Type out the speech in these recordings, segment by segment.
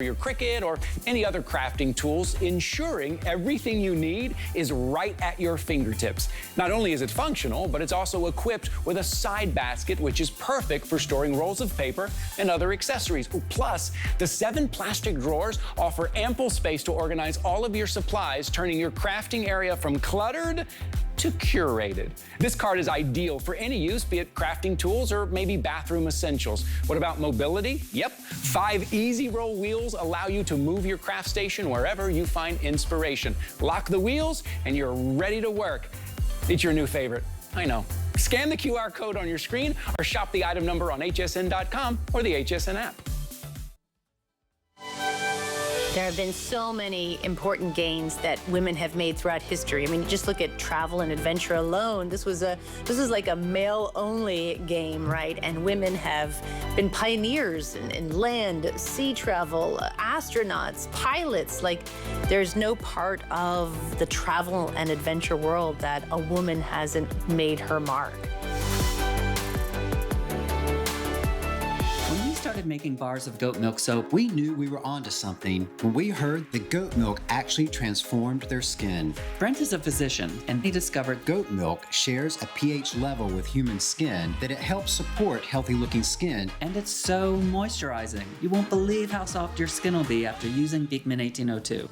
your Cricut or any other crafting tools, ensuring everything you need is right at your fingertips. Not only is it functional, but it's also equipped with a side basket, which is perfect for storing rolls of paper and other accessories. Plus, the 7 plastic drawers offer ample space to organize all of your supplies, turning your crafting area from cluttered to curated. This cart is ideal for any use, be it crafting tools or maybe bathroom essentials. What about mobility? Yep, 5 easy roll wheels allow you to move your craft station wherever you find inspiration. Lock the wheels and you're ready to work. It's your new favorite, I know. Scan the QR code on your screen or shop the item number on hsn.com or the HSN app. There have been so many important gains that women have made throughout history. I mean, you just look at travel and adventure alone. This was like a male-only game, right? And women have been pioneers in land, sea travel, astronauts, pilots. Like, there's no part of the travel and adventure world that a woman hasn't made her mark. Started making bars of goat milk soap, we knew we were onto something when we heard that goat milk actually transformed their skin. Brent is a physician, and he discovered goat milk shares a pH level with human skin that it helps support healthy-looking skin, and it's so moisturizing. You won't believe how soft your skin will be after using Beekman 1802.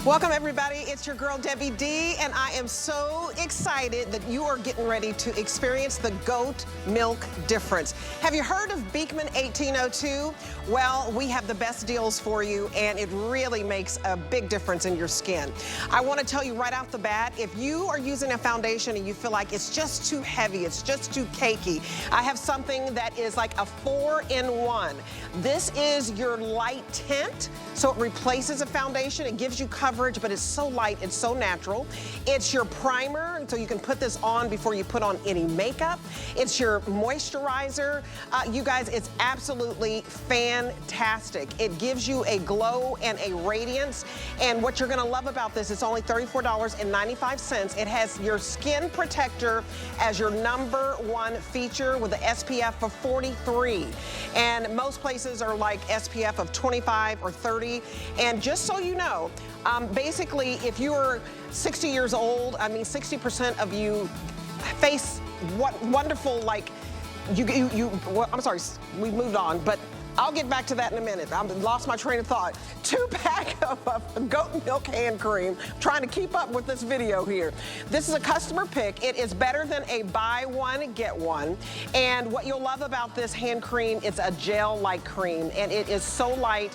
Welcome, everybody. It's your girl, Debbie D, and I am so excited that you are getting ready to experience the goat milk difference. Have you heard of Beekman 1802? Well, we have the best deals for you, and it really makes a big difference in your skin. I want to tell you right off the bat, if you are using a foundation and you feel like it's just too heavy, it's just too cakey, I have something that is like a 4-in-1. This is your light tint, so it replaces a foundation. It gives you coverage, but it's so light, it's so natural. It's your primer, so you can put this on before you put on any makeup. It's your moisturizer. You guys, it's absolutely fantastic. It gives you a glow and a radiance. And what you're gonna love about this, it's only $34.95. It has your skin protector as your #1 feature with the SPF of 43. And most places are like SPF of 25 or 30. And just so you know, basically, if you're 60 years old, I mean, 60% of you face what wonderful, like, well, I'm sorry, we moved on, but I'll get back to that in a minute. I lost my train of thought. 2-pack of goat milk hand cream. Trying to keep up with this video here. This is a customer pick. It is better than a buy one, get one. And what you'll love about this hand cream, it's a gel-like cream, and it is so light.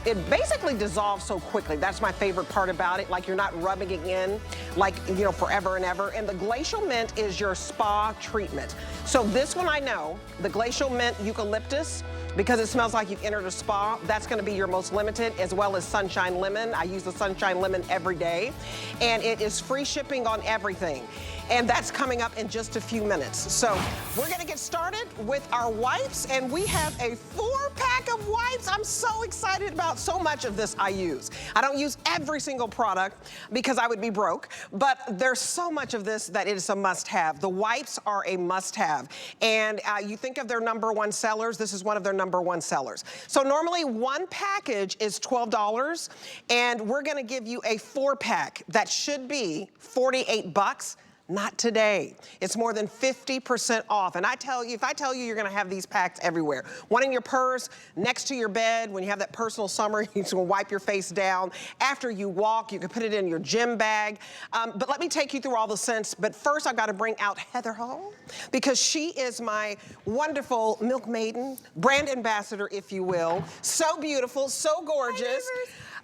It basically dissolves so quickly. That's my favorite part about it. Like, you're not rubbing it in like, you know, forever and ever. And the Glacial Mint is your spa treatment. So this one I know, the Glacial Mint Eucalyptus, because it smells like you've entered a spa, that's gonna be your most limited, as well as Sunshine Lemon. I use the Sunshine Lemon every day. And it is free shipping on everything. And that's coming up in just a few minutes. So we're gonna get started with our wipes, and we have a 4-pack of wipes. I'm so excited about so much of this I use. I don't use every single product because I would be broke, but there's so much of this that it is a must-have. The wipes are a must-have. And you think of their #1 sellers, this is one of their #1 sellers. So normally one package is $12, and we're gonna give you a 4-pack that should be $48. Not today. It's more than 50% off. And I tell you, if I tell you you're gonna have these packs everywhere. One in your purse, next to your bed, when you have that personal summer, you can wipe your face down. After you walk, you can put it in your gym bag. But let me take you through all the scents. But first, I've gotta bring out Heather Hall, because she is my wonderful Milk Maiden, brand ambassador, if you will. So beautiful, so gorgeous.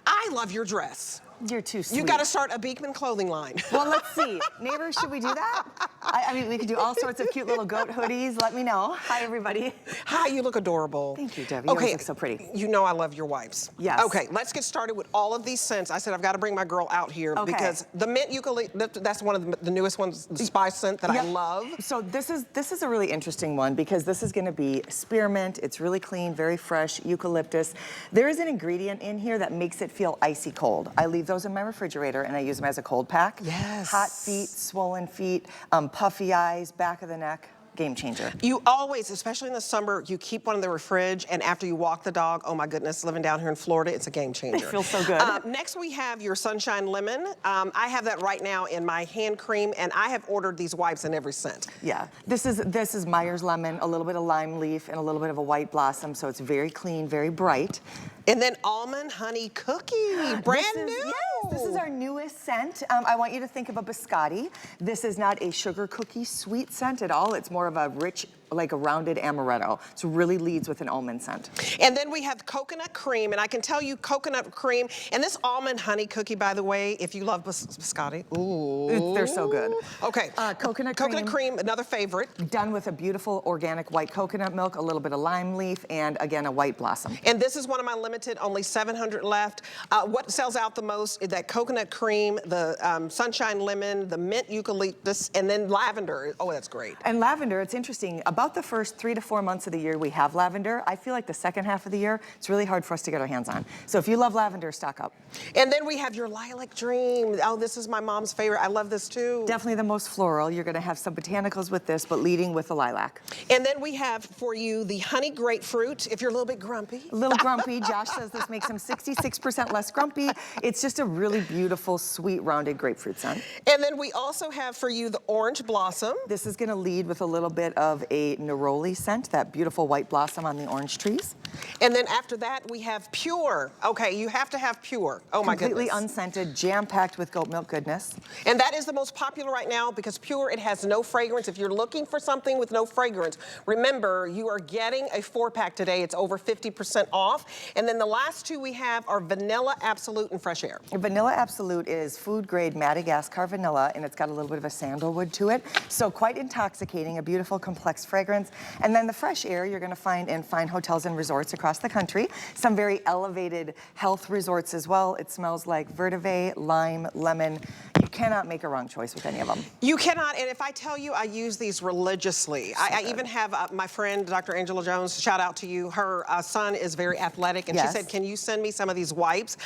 I love your dress. You're too sweet. You got to start a Beekman clothing line. Well, let's see. Neighbors, should we do that? I mean, we could do all sorts of cute little goat hoodies. Let me know. Hi, everybody. Hi, you look adorable. Thank you, Debbie. You always look so pretty. You know I love your wipes. Yes. Okay, let's get started with all of these scents. I said I've got to bring my girl out here because the mint eucalyptus, that's one of the newest ones, the spice scent that I love. So this is a really interesting one because this is going to be spearmint. It's really clean, very fresh, eucalyptus. There is an ingredient in here that makes it feel icy cold. I leave those in my refrigerator and I use them as a cold pack. Yes. Hot feet, swollen feet, puffy eyes, back of the neck. game changer. You always, especially in the summer, you keep one in the fridge, and after you walk the dog, oh my goodness, living down here in Florida, it's a game changer. It feels so good. Next we have your Sunshine Lemon. I have that right now in my hand cream, and I have ordered these wipes in every scent. Yeah, this is Meyer's Lemon, a little bit of lime leaf, and a little bit of a white blossom, so it's very clean, very bright. And then Almond Honey Cookie, brand new. Yes, this is our newest scent. I want you to think of a biscotti. This is not a sugar cookie sweet scent at all. It's more of a rich, like a rounded amaretto. So really leads with an almond scent. And then we have coconut cream, and I can tell you coconut cream, and this almond honey cookie, by the way, if you love biscotti, ooh. They're so good. Okay. Coconut cream, another favorite. Done with a beautiful organic white coconut milk, a little bit of lime leaf, and again, a white blossom. And this is one of my limited, only 700 left. What sells out the most is that coconut cream, the sunshine lemon, the mint eucalyptus, and then lavender. Oh, that's great. And lavender, it's interesting. About the first 3 to 4 months of the year, we have lavender. I feel like the second half of the year, it's really hard for us to get our hands on. So if you love lavender, stock up. And then we have your Lilac Dream. Oh, this is my mom's favorite. I love this too. Definitely the most floral. You're gonna have some botanicals with this, but leading with the lilac. And then we have for you the honey grapefruit, if you're a little bit grumpy. A little grumpy. Josh says this makes him 66% less grumpy. It's just a really beautiful, sweet, rounded grapefruit scent. And then we also have for you the Orange Blossom. This is gonna lead with a little bit of a neroli scent, that beautiful white blossom on the orange trees. And then after that, we have Pure. Okay, you have to have Pure. Oh my goodness. Completely unscented, jam-packed with goat milk goodness. And that is the most popular right now because Pure, it has no fragrance. If you're looking for something with no fragrance, remember, you are getting a 4-pack today. It's over 50% off. And then the last two we have are Vanilla Absolute and Fresh Air. Vanilla Absolute is food-grade Madagascar vanilla, and it's got a little bit of a sandalwood to it. So quite intoxicating, a beautiful, complex fragrance. And then the Fresh Air you're gonna find in fine hotels and resorts across the country. Some very elevated health resorts as well. It smells like vetiver, lime, lemon. You cannot make a wrong choice with any of them. You cannot, and if I tell you I use these religiously. I even have my friend, Dr. Angela Jones, shout out to you. Her son is very athletic, and Yes. she said, can you send me some of these wipes?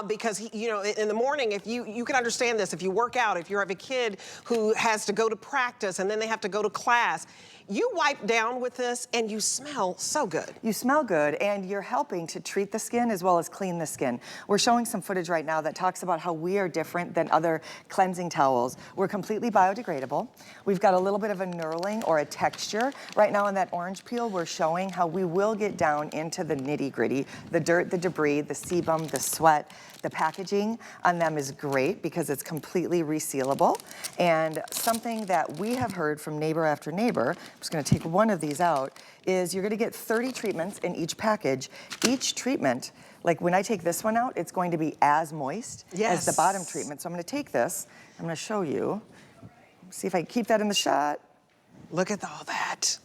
Because, you know, in the morning, if you can understand this, if you work out, if you have a kid who has to go to practice and then they have to go to class, you wipe down with this and you smell so good. You smell good, and you're helping to treat the skin as well as clean the skin. We're showing some footage right now that talks about how we are different than other cleansing towels. We're completely biodegradable. We've got a little bit of a knurling or a texture. Right now in that orange peel, we're showing how we will get down into the nitty-gritty, the dirt, the debris, the sebum, the sweat. The packaging on them is great because it's completely resealable. And something that we have heard from neighbor after neighbor, I'm just gonna take one of these out, is you're gonna get 30 treatments in each package. Each treatment, like when I take this one out, it's going to be as moist as the bottom treatment. So I'm gonna take this, I'm gonna show you, see if I can keep that in the shot. Look at all that.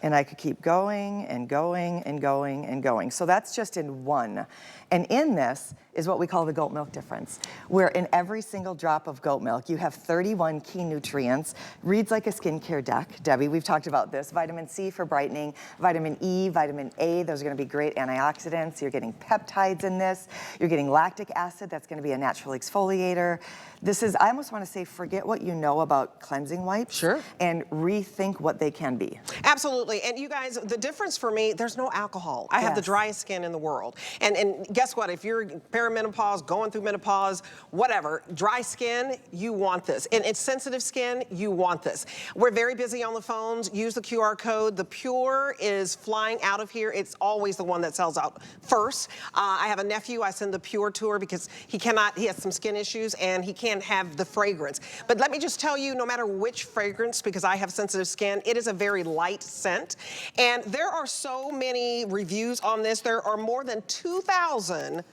And I could keep going and going and going and going. So that's just in one. And in this is what we call the goat milk difference, where in every single drop of goat milk, you have 31 key nutrients. Reads like a skincare deck. Debbie, we've talked about this. Vitamin C for brightening, vitamin E, vitamin A, those are gonna be great antioxidants. You're getting peptides in this. You're getting lactic acid, that's gonna be a natural exfoliator. This is, I almost wanna say, forget what you know about cleansing wipes. Sure. And rethink what they can be. Absolutely, and you guys, the difference for me, there's no alcohol. I have the driest skin in the world. And guess what, if you're perimenopause, going through menopause, whatever, dry skin, you want this. And it's sensitive skin, you want this. We're very busy on the phones. Use the QR code. The Pure is flying out of here. It's always the one that sells out first. I have a nephew, I send the Pure to her because he has some skin issues and he can't have the fragrance. But let me just tell you, no matter which fragrance, because I have sensitive skin, it is a very light scent. And there are so many reviews on this. There are more than 2,000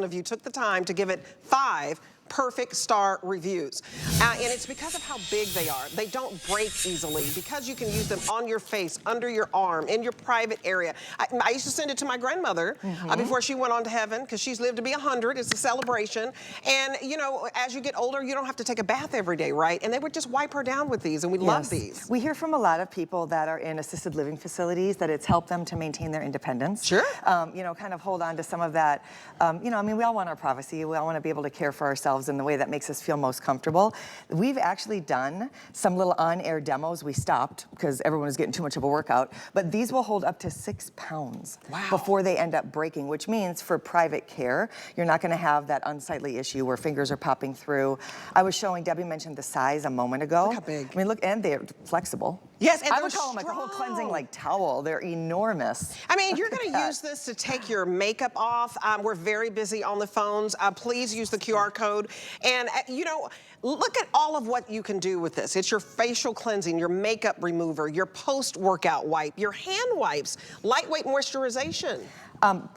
of you took the time to give it 5 perfect star reviews. And it's because of how big they are. They don't break easily because you can use them on your face, under your arm, in your private area. I used to send it to my grandmother before she went on to heaven because she's lived to be 100. It's a celebration. And you know, as you get older, you don't have to take a bath every day, right? And they would just wipe her down with these, and we love these. We hear from a lot of people that are in assisted living facilities that it's helped them to maintain their independence. Sure. You know, kind of hold on to some of that. You know, I mean, we all want our privacy. We all want to be able to care for ourselves ourselves in the way that makes us feel most comfortable. We've actually done some little on-air demos. We stopped because everyone was getting too much of a workout, but these will hold up to 6 pounds before they end up breaking, which means for private care, you're not gonna have that unsightly issue where fingers are popping through. I was showing, Debbie mentioned the size a moment ago. Look how big. I mean, look, and they're flexible. Yes, and I they're would call them like a whole cleansing like towel. They're enormous. I mean, you're going to use this to take your makeup off. We're very busy on the phones. Please use the QR code. And, you know, look at all of what you can do with this. It's your facial cleansing, your makeup remover, your post-workout wipe, your hand wipes, lightweight moisturization.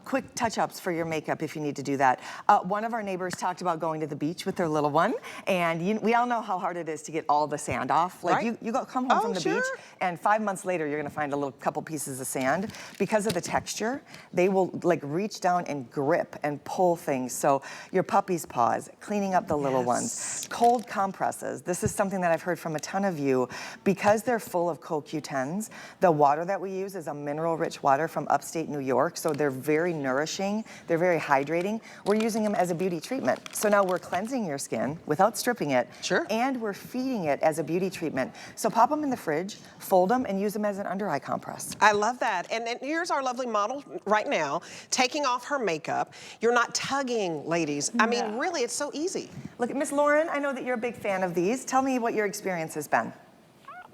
Quick touch-ups for your makeup if you need to do that. One of our neighbors talked about going to the beach with their little one, and we all know how hard it is to get all the sand off. Like you come home from the beach, and 5 months later you're gonna find a little couple pieces of sand. Because of the texture, they will like reach down and grip and pull things. So your puppy's paws, cleaning up the little ones. Cold compresses. This is something that I've heard from a ton of you. Because they're full of CoQ10s, the water that we use is a mineral-rich water from upstate New York, so they're very nourishing, they're very hydrating. We're using them as a beauty treatment. So now we're cleansing your skin without stripping it, and we're feeding it as a beauty treatment. So pop them in the fridge, fold them, and use them as an under-eye compress. I love that. And here's our lovely model right now, taking off her makeup. You're not tugging, ladies. I mean, really, it's so easy. Look, Miss Lauren, I know that you're a big fan of these. Tell me what your experience has been.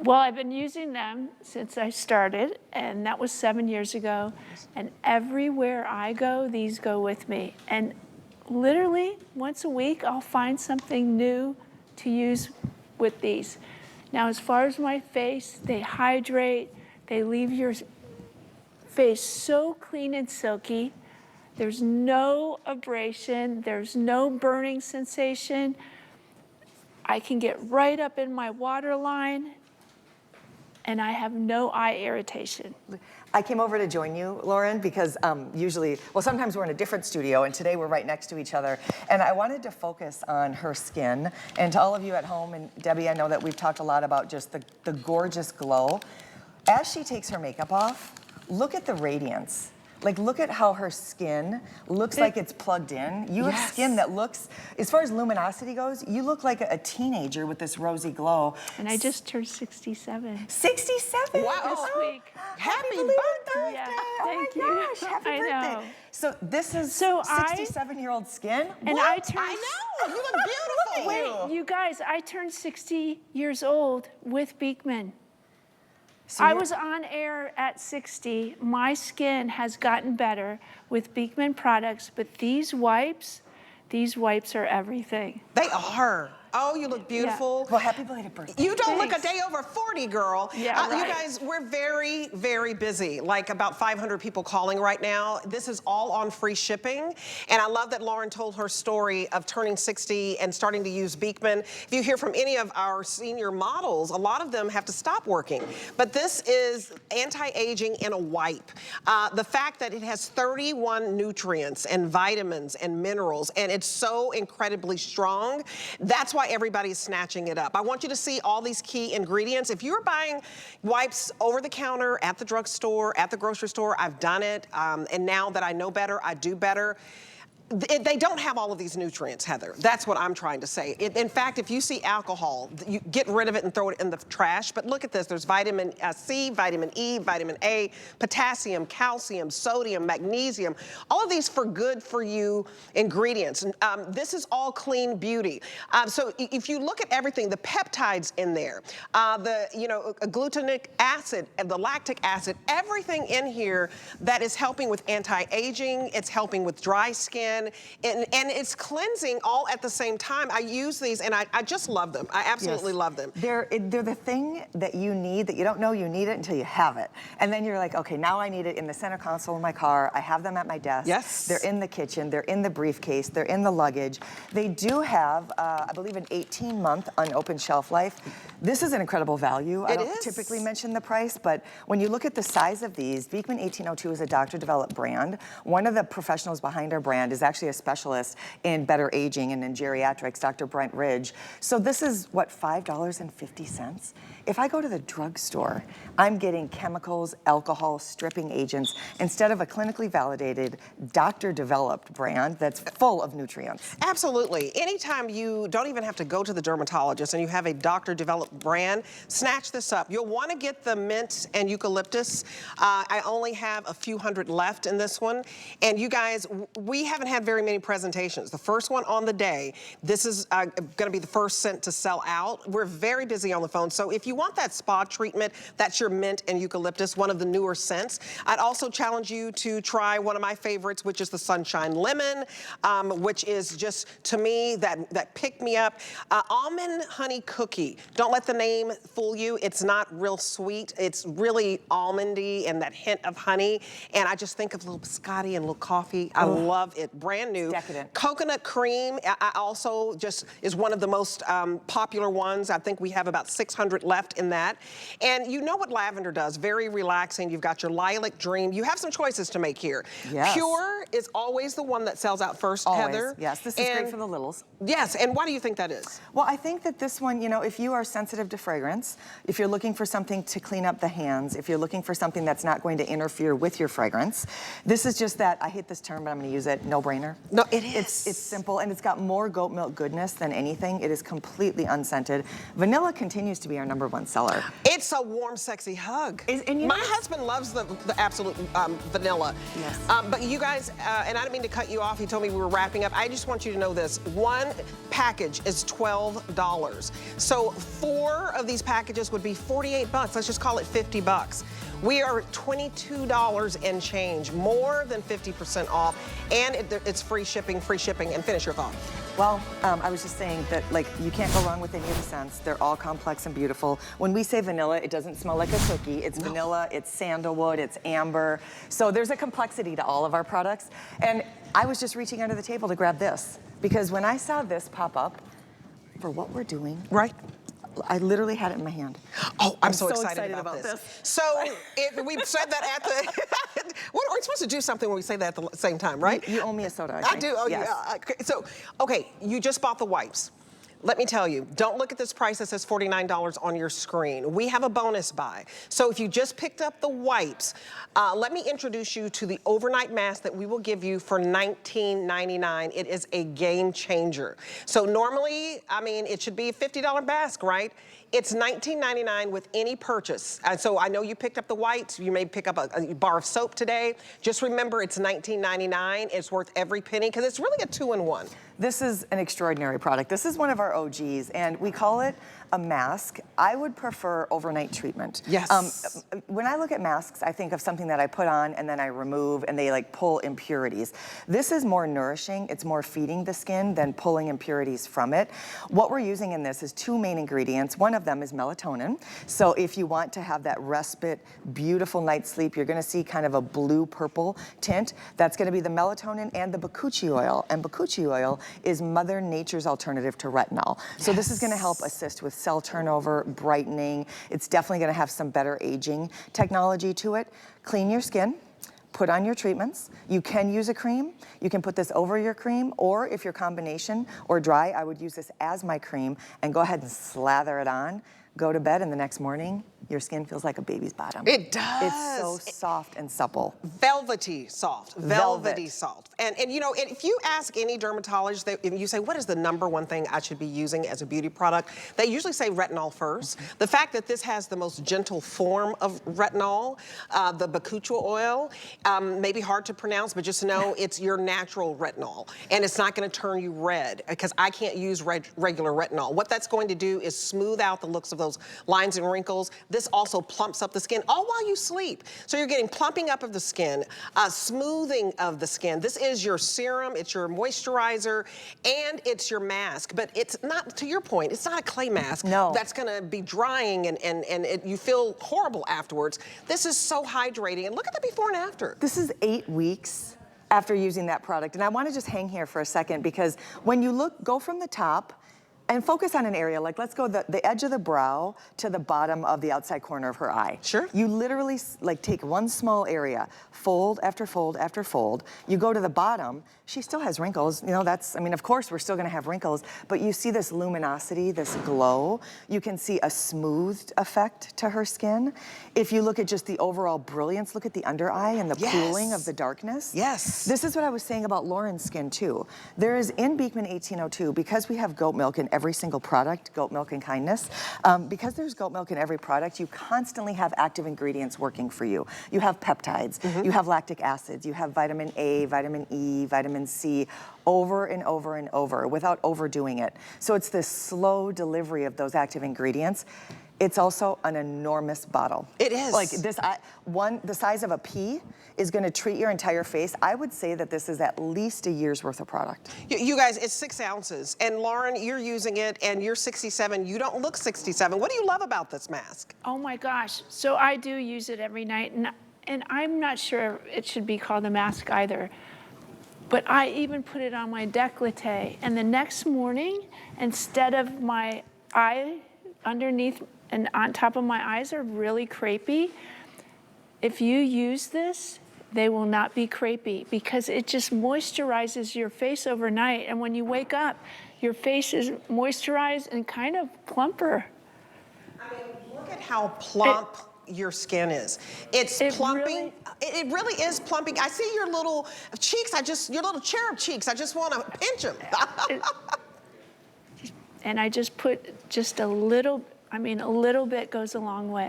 Well, I've been using them since I started, and that was 7 years ago. And everywhere I go, these go with me. And literally, once a week, I'll find something new to use with these. Now, as far as my face, they hydrate. They leave your face so clean and silky. There's no abrasion. There's no burning sensation. I can get right up in my waterline, and I have no eye irritation. I came over to join you, Lauren, because usually, well, sometimes we're in a different studio, and today we're right next to each other. And I wanted to focus on her skin. And to all of you at home, and Debbie, I know that we've talked a lot about just the gorgeous glow. As she takes her makeup off, look at the radiance. Like, look at how her skin looks like it's plugged in. You have skin that looks, as far as luminosity goes, you look like a teenager with this rosy glow. And I just turned 67. 67? Wow. This week. Happy birthday! Yeah, oh thank my you. gosh, happy I birthday. know. So this is So 67-year-old skin? And What? I turned, I know, you look beautiful. Wait, you guys, I turned 60 years old with Beekman. So I was on air at 60. My skin has gotten better with Beekman products, but these wipes are everything. They are. Oh, you look beautiful. Well, happy belated birthday. You don't look a Thanks. day over 40, girl. Yeah, You right. guys, we're very, very busy. Like about 500 people calling right now. This is all on free shipping. And I love that Lauren told her story of turning 60 and starting to use Beekman. If you hear from any of our senior models, a lot of them have to stop working. But this is anti-aging in a wipe. The fact that it has 31 nutrients and vitamins and minerals, and it's so incredibly strong, that's why everybody's snatching it up. I want you to see all these key ingredients. If you're buying wipes over the counter, at the drugstore, at the grocery store, I've done it, and now that I know better, I do better. They don't have all of these nutrients, Heather. That's what I'm trying to say. In fact, if you see alcohol, you get rid of it and throw it in the trash. But look at this. There's vitamin C, vitamin E, vitamin A, potassium, calcium, sodium, magnesium, all of these for good for you ingredients. This is all clean beauty. So if you look at everything, the peptides in there, the glutamic acid and the lactic acid, everything in here that is helping with anti-aging, it's helping with dry skin, and it's cleansing all at the same time. I use these and I just love them. I absolutely love them. They're the thing that you need, that you don't know you need it until you have it. And then you're like, okay, now I need it in the center console of my car. I have them at my desk. Yes. They're in the kitchen. They're in the briefcase. They're in the luggage. They do have, I believe, an 18-month unopened shelf life. This is an incredible value. I don't typically mention the price, but when you look at the size of these, Beekman 1802 is a doctor-developed brand. One of the professionals behind our brand is actually a specialist in better aging and in geriatrics, Dr. Brent Ridge. So this is, what, $5.50? If I go to the drugstore, I'm getting chemicals, alcohol, stripping agents, instead of a clinically validated, doctor-developed brand that's full of nutrients. Absolutely. Anytime you don't even have to go to the dermatologist and you have a doctor-developed brand, snatch this up. You'll want to get the mint and eucalyptus. I only have a few hundred left in this one. And you guys, we haven't had very many presentations. The first one on the day, this is going to be the first scent to sell out. We're very busy on the phone. So if you want that spa treatment, that's your mint and eucalyptus, one of the newer scents. I'd also challenge you to try one of my favorites, which is the Sunshine Lemon, which is just, to me, that pick-me-up. Almond honey cookie. Don't let the name fool you. It's not real sweet. It's really almondy and that hint of honey. And I just think of a little biscotti and a little coffee. I love it. Brand new. Decadent. Coconut cream, I also just is one of the most popular ones. I think we have about 600 left in that. And you know what lavender does. Very relaxing. You've got your lilac dream. You have some choices to make here. Yes. Pure is always the one that sells out first, Always. Heather. Yes, this is great for the littles. Yes, and why do you think that is? Well, I think that this one, you know, if you are sensitive to fragrance, if you're looking for something to clean up the hands, if you're looking for something that's not going to interfere with your fragrance, this is just that, I hate this term, but I'm going to use it, no-brainer. No, it is. It's simple, and it's got more goat milk goodness than anything. It is completely unscented. Vanilla continues to be our #1 seller. It's a warm, sexy hug. And My husband loves the absolute vanilla. Yes. But you guys, and I didn't mean to cut you off. He told me we were wrapping up. I just want you to know this. One package is $12. So 4 of these packages would be 48 bucks. Let's just call it 50 bucks. We are $22 and change, more than 50% off, and it's free shipping, and finish your thought. Well, I was just saying that, like, you can't go wrong with any of the scents. They're all complex and beautiful. When we say vanilla, it doesn't smell like a cookie. It's vanilla, it's sandalwood, it's amber. So there's a complexity to all of our products. And I was just reaching under the table to grab this, because when I saw this pop up for what we're doing, Right. I literally had it in my hand. Oh, I'm so excited excited about this. this. So if we said that at the, what, we're supposed to do something when we say that at the same time, right? You owe me a soda, I I think. do, oh Yes. yeah. So, okay, you just bought the wipes. Let me tell you, don't look at this price that says $49 on your screen. We have a bonus buy. So if you just picked up the wipes, let me introduce you to the overnight mask that we will give you for $19.99. It is a game changer. So normally, I mean, it should be a $50 mask, right? It's $19.99 with any purchase. So I know you picked up the whites. You may pick up a bar of soap today. Just remember, it's $19.99. It's worth every penny because it's really a 2-in-1. This is an extraordinary product. This is one of our OGs, and we call it a mask. I would prefer overnight treatment. Yes. When I look at masks, I think of something that I put on and then I remove and they like pull impurities. This is more nourishing. It's more feeding the skin than pulling impurities from it. What we're using in this is 2 main ingredients. One of them is melatonin. So if you want to have that respite, beautiful night's sleep, you're gonna see kind of a blue-purple tint. That's gonna be the melatonin and the bakuchi oil. And bakuchi oil is Mother Nature's alternative to retinol. So this is gonna help assist with cell turnover, brightening. It's definitely gonna have some better aging technology to it. Clean your skin, put on your treatments. You can use a cream. You can put this over your cream, or if you're combination or dry, I would use this as my cream and go ahead and slather it on. Go to bed, and the next morning, your skin feels like a baby's bottom. It does. It's so soft and supple. Velvety soft, velvety Velvet. soft. And you know, if you ask any dermatologist, if you say, what is the #1 thing I should be using as a beauty product? They usually say retinol first. The fact that this has the most gentle form of retinol, the bakuchi oil, may be hard to pronounce, but just know it's your natural retinol. And it's not gonna turn you red, because I can't use regular retinol. What that's going to do is smooth out the looks of those lines and wrinkles. This also plumps up the skin, all while you sleep. So you're getting plumping up of the skin, smoothing of the skin. This is your serum, it's your moisturizer, and it's your mask. But it's not, to your point, it's not a clay mask. No. That's gonna be drying and you feel horrible afterwards. This is so hydrating. And look at the before and after. This is 8 weeks after using that product. And I wanna just hang here for a second, because when you look, go from the top, And focus on an area, like let's go the edge of the brow to the bottom of the outside corner of her eye. Sure. You literally like take one small area, fold after fold after fold. You go to the bottom, she still has wrinkles. You know, that's, I mean, of course we're still gonna have wrinkles, but you see this luminosity, this glow. You can see a smoothed effect to her skin. If you look at just the overall brilliance, look at the under eye and the pooling of the darkness. Yes. This is what I was saying about Lauren's skin too. There is in Beekman 1802, because we have goat milk in every single product, goat milk and kindness, because there's goat milk in every product, you constantly have active ingredients working for you. You have peptides, you have lactic acids, you have vitamin A, vitamin E, vitamin C, over and over and over without overdoing it. So it's this slow delivery of those active ingredients. It's also an enormous bottle. It is. Like this, the size of a pea is gonna treat your entire face. I would say that this is at least a year's worth of product. You guys, it's 6 ounces. And Lauren, you're using it and you're 67. You don't look 67. What do you love about this mask? Oh my gosh. So I do use it every night, and I'm not sure it should be called a mask either. But I even put it on my décolleté. And the next morning, instead of my eye underneath and on top of my eyes are really crepey, if you use this, they will not be crepey because it just moisturizes your face overnight. And when you wake up, your face is moisturized and kind of plumper. I mean, look at how plump your skin is. It's plumping. It really is plumping. I see your little cheeks. Your little cherub cheeks. I just want to pinch them. And I just put just a little, I mean, a little bit goes a long way.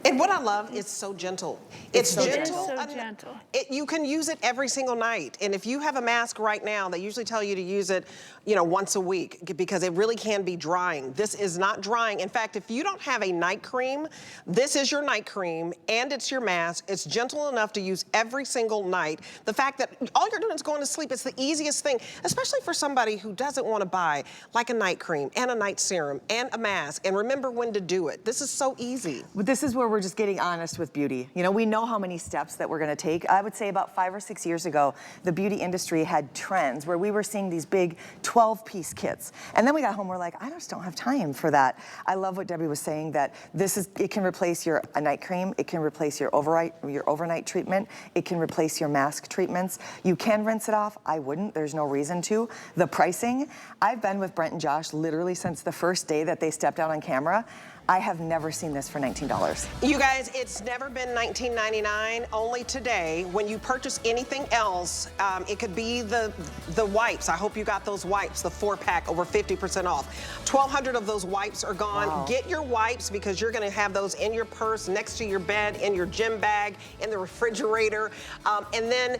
And what I love, it's so gentle. It's gentle. It is so gentle. You can use it every single night. And if you have a mask right now, they usually tell you to use it, you know, once a week because it really can be drying. This is not drying. In fact, if you don't have a night cream, this is your night cream and it's your mask. It's gentle enough to use every single night. The fact that all you're doing is going to sleep, it's the easiest thing, especially for somebody who doesn't want to buy like a night cream and a night serum and a mask and remember when to do it. This is so easy. But this is where we're just getting honest with beauty. You know, we know how many steps that we're gonna take. I would say about 5 or 6 years ago, the beauty industry had trends where we were seeing these big 12-piece kits. And then we got home, we're like, I just don't have time for that. I love what Debbie was saying, that it can replace a night cream, it can replace your overnight treatment, it can replace your mask treatments. You can rinse it off. I wouldn't, there's no reason to. The pricing, I've been with Brent and Josh literally since the first day that they stepped out on camera. I have never seen this for $19. You guys, it's never been $19.99, only today. When you purchase anything else, it could be the wipes. I hope you got those wipes, the 4-pack, over 50% off. 1,200 of those wipes are gone. Wow. Get your wipes because you're gonna have those in your purse, next to your bed, in your gym bag, in the refrigerator, and then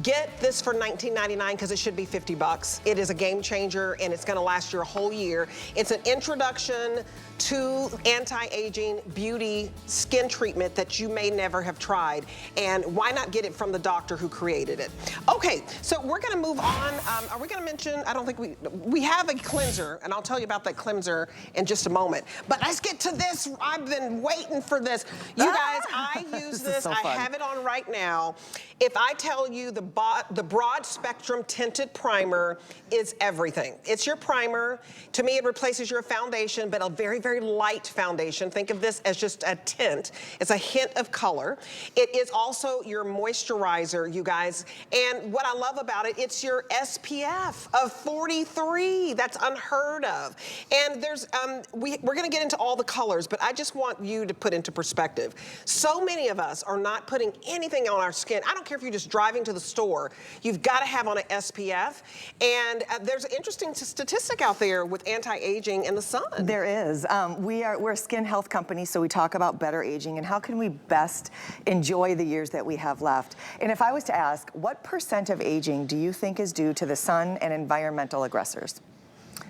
get this for $19.99 because it should be $50. It is a game changer and it's gonna last you a whole year. It's an introduction to anti-aging beauty skin treatment that you may never have tried. And why not get it from the doctor who created it? Okay, so we're gonna move on. Are we gonna mention, I don't think we have a cleanser, and I'll tell you about that cleanser in just a moment. But let's get to this. I've been waiting for this. You guys, I use this. I have it on right now. If I tell you the broad spectrum tinted primer is everything. It's your primer. To me, it replaces your foundation, but a very, very light foundation. Think of this as just a tint. It's a hint of color. It is also your moisturizer, you guys. And what I love about it, it's your SPF of 43. That's unheard of. And there's, we're gonna get into all the colors, but I just want you to put into perspective. So many of us are not putting anything on our skin. I don't care if you're just driving to the store, you've got to have on an SPF. And there's an interesting statistic out there with anti-aging in the sun. There is. We're a skin health company, so we talk about better aging and how can we best enjoy the years that we have left. And if I was to ask, what % of aging do you think is due to the sun and environmental aggressors?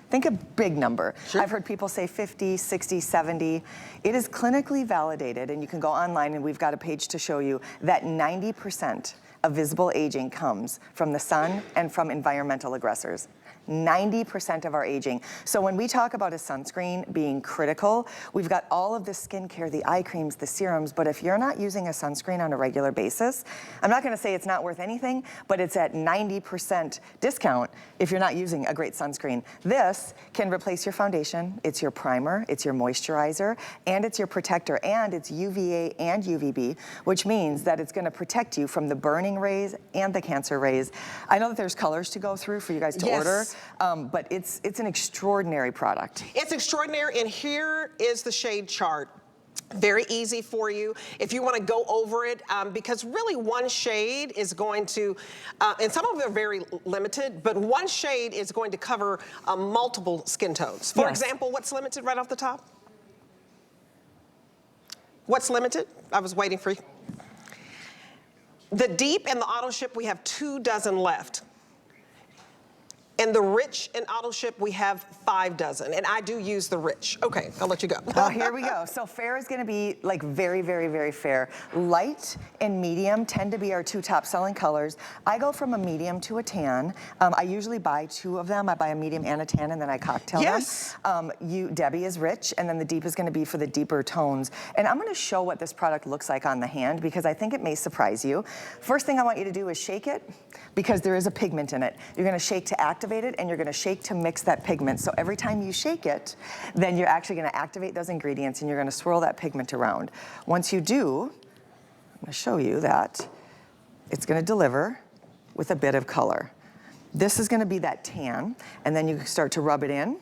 Think a big number. Sure. I've heard people say 50, 60, 70. It is clinically validated, and you can go online and we've got a page to show you that 90% of visible aging comes from the sun and from environmental aggressors. 90% of our aging. So when we talk about a sunscreen being critical, we've got all of the skincare, the eye creams, the serums, but if you're not using a sunscreen on a regular basis, I'm not gonna say it's not worth anything, but it's at 90% discount if you're not using a great sunscreen. This can replace your foundation, it's your primer, it's your moisturizer, and it's your protector, and it's UVA and UVB, which means that it's gonna protect you from the burning rays and the cancer rays. I know that there's colors to go through for you guys to order. But it's an extraordinary product. It's extraordinary, and here is the shade chart. Very easy for you if you want to go over it, because really one shade is going to, and some of them are very limited, but one shade is going to cover multiple skin tones. For example, what's limited right off the top? What's limited? I was waiting for you. The deep and the auto ship, we have 24 left. And the rich and auto ship, we have 5 dozen. And I do use the rich. Okay, I'll let you go. Well, here we go. So fair is gonna be like very, very, very fair. Light and medium tend to be our 2 top selling colors. I go from a medium to a tan. I usually buy 2 of them. I buy a medium and a tan, and then I cocktail them. Debbie is rich, and then the deep is gonna be for the deeper tones. And I'm gonna show what this product looks like on the hand, because I think it may surprise you. First thing I want you to do is shake it, because there is a pigment in it. You're gonna shake to activate it, and you're gonna shake to mix that pigment. So every time you shake it, then you're actually gonna activate those ingredients, and you're gonna swirl that pigment around. Once you do, I'm gonna show you that it's gonna deliver with a bit of color. This is gonna be that tan, and then you start to rub it in,